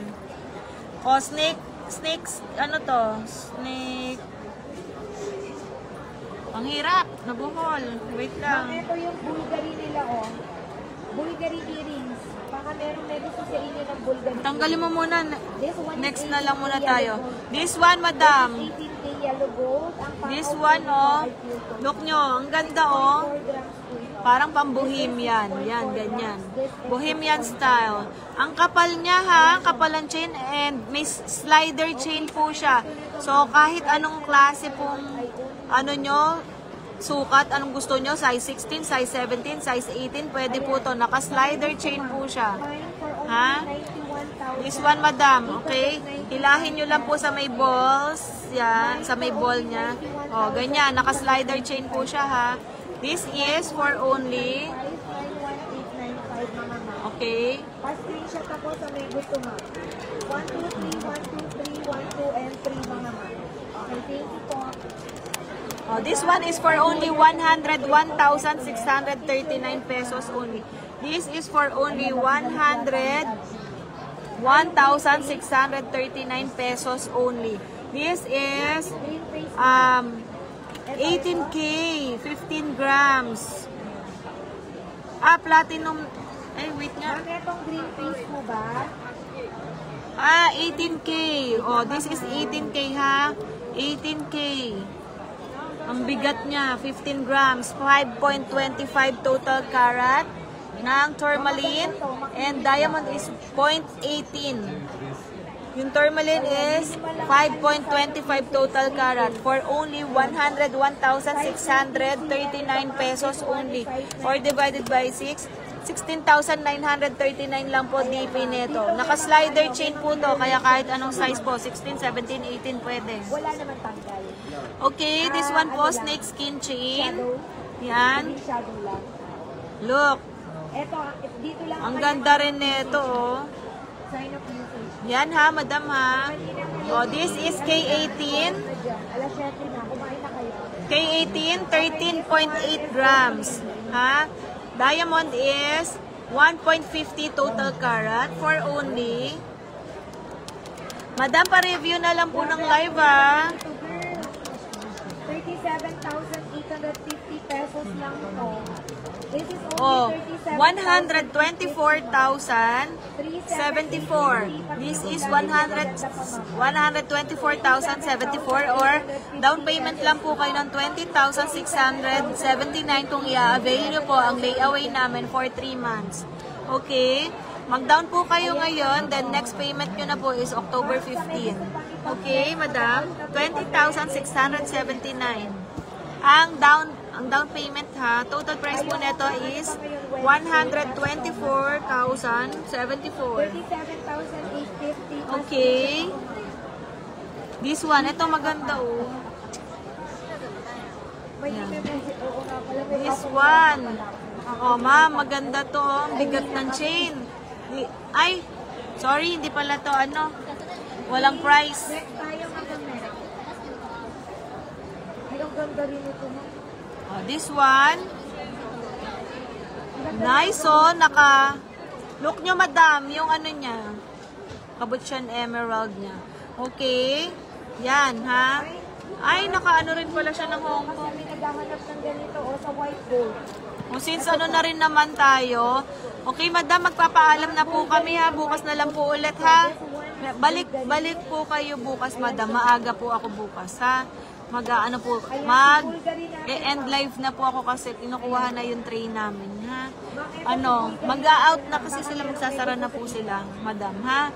O, snakes, ano to? Snake. Ang hirap, nabuhol. Wait lang. Ito yung Bulgari nila, oh. Bulgari earrings. Baka meron gusto sa inyo ng Bulgari. Tanggalin mo muna. Next na lang muna tayo. This one, madam. 18K yellow gold. This one, oh. Look nyo, ang ganda, oh. 4 grams po ito. Parang pang-bohemian. Yan, ganyan. Bohemian style. Ang kapal niya ha, ang kapal ng chain and may slider chain po siya. So, kahit anong klase pong ano nyo, sukat, anong gusto nyo, size 16, size 17, size 18, pwede po to. Naka-slider chain po siya. Ha? This one, madam, okay? Hilahin nyo lang po sa may balls. Yan, sa may ball niya. O, ganyan. Naka-slider chain po siya, ha? This is for only... 591,895 mga ma'am. Okay. Pa-screenshot ako sa may gusto ma'am. 1, 2, 3, 1, 2, 3, 1, 2, and 3 mga ma'am. Okay, thank you po. Oh, this one is for only 101,639 pesos only. This is for only 101,639 pesos only. This is 18K, 15 grams. Platinum. Ay, wait nga. Ma'am, itong green piece mo ba? 18K. Oh, this is 18K ha. 18K. Ang bigat niya, 15 grams, 5.25 total carat ng tourmaline, and diamond is 0.18. Yung tourmaline is 5.25 total carat for only 101,639 pesos only. Or divided by 6, 16,939 lang po DP nito. Naka-slider chain po to, kaya kahit anong size po, 16, 17, 18 pwede. Wala naman tanggal. Okay, this one po, snake skin chain. Yan. Hindi shadow lang. Look, Ito, dito lang. ang ganda rin nito, oh. Sign of usage. Yan ha, madam ha. Oh, this is K18. Alas 7 na, kumain na kayo. K18, 13.8 grams. Ha? Diamond is 1.50 total carat for only... Madam, pa-review na lang po ng live ha. 37,850 pesos lang to. This is Oh, only 124,074. This is 124,074 or down payment lang po kayo ng 20,679 kung i-avail nyo po ang layaway namin for 3 months. Okay? Mag-down po kayo ngayon, then next payment nyo na po is October 15. Okay, madam? 20,679. Ang down payment ha, total price po nito is 124,074. 37,850. Okay. This one, ito maganda oh. May i-message. Oo nga pala. May This ako- one. Oh, ma'am, maganda to. Oh. Ang bigat ng chain. Ay, sorry, hindi pala to ano. Walang price. Next tayo mag-message. Ay, ang ganda rin ito mo. Oh, this one. Nice oh, look nyo madam, yung ano niya. Cabotian emerald niya. Okay. Yan ha. Ay, naka-ano rin pala siya ng Hong Kong. Kami naghahanap ng ganito o sa white gold. O since ano na rin naman tayo. Okay madam, magpapaalam na po kami ha. Bukas na lang po ulit ha. Balik po kayo bukas madam. Maaga po ako bukas ha. Mag-ano po, end live na po ako kasi kinukuha na yung tray namin ha. Ano, mag-out na kasi sila, magsasara na po sila madam ha.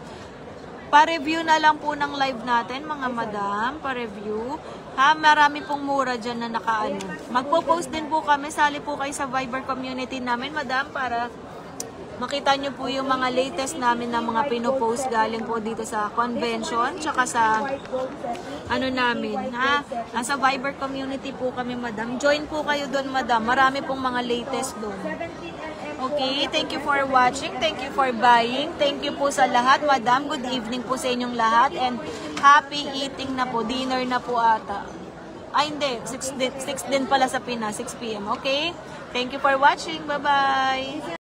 Pa-review na lang po ng live natin mga madam, pa-review. Ha, marami pong mura dyan na nakaano. Magpo-post din po kami, sali po kayo sa Viber community namin madam para makita nyo po yung mga latest namin na mga pinopost galing po dito sa convention tsaka sa ano namin ha. Nasa Viber community po kami madam. Join po kayo doon madam. Marami pong mga latest doon. Okay, thank you for watching. Thank you for buying. Thank you po sa lahat madam. Good evening po sa inyong lahat and happy eating na po. Dinner na po ata. Ay hindi, 6 din pala sa Pinas, 6 PM. Okay? Thank you for watching. Bye-bye.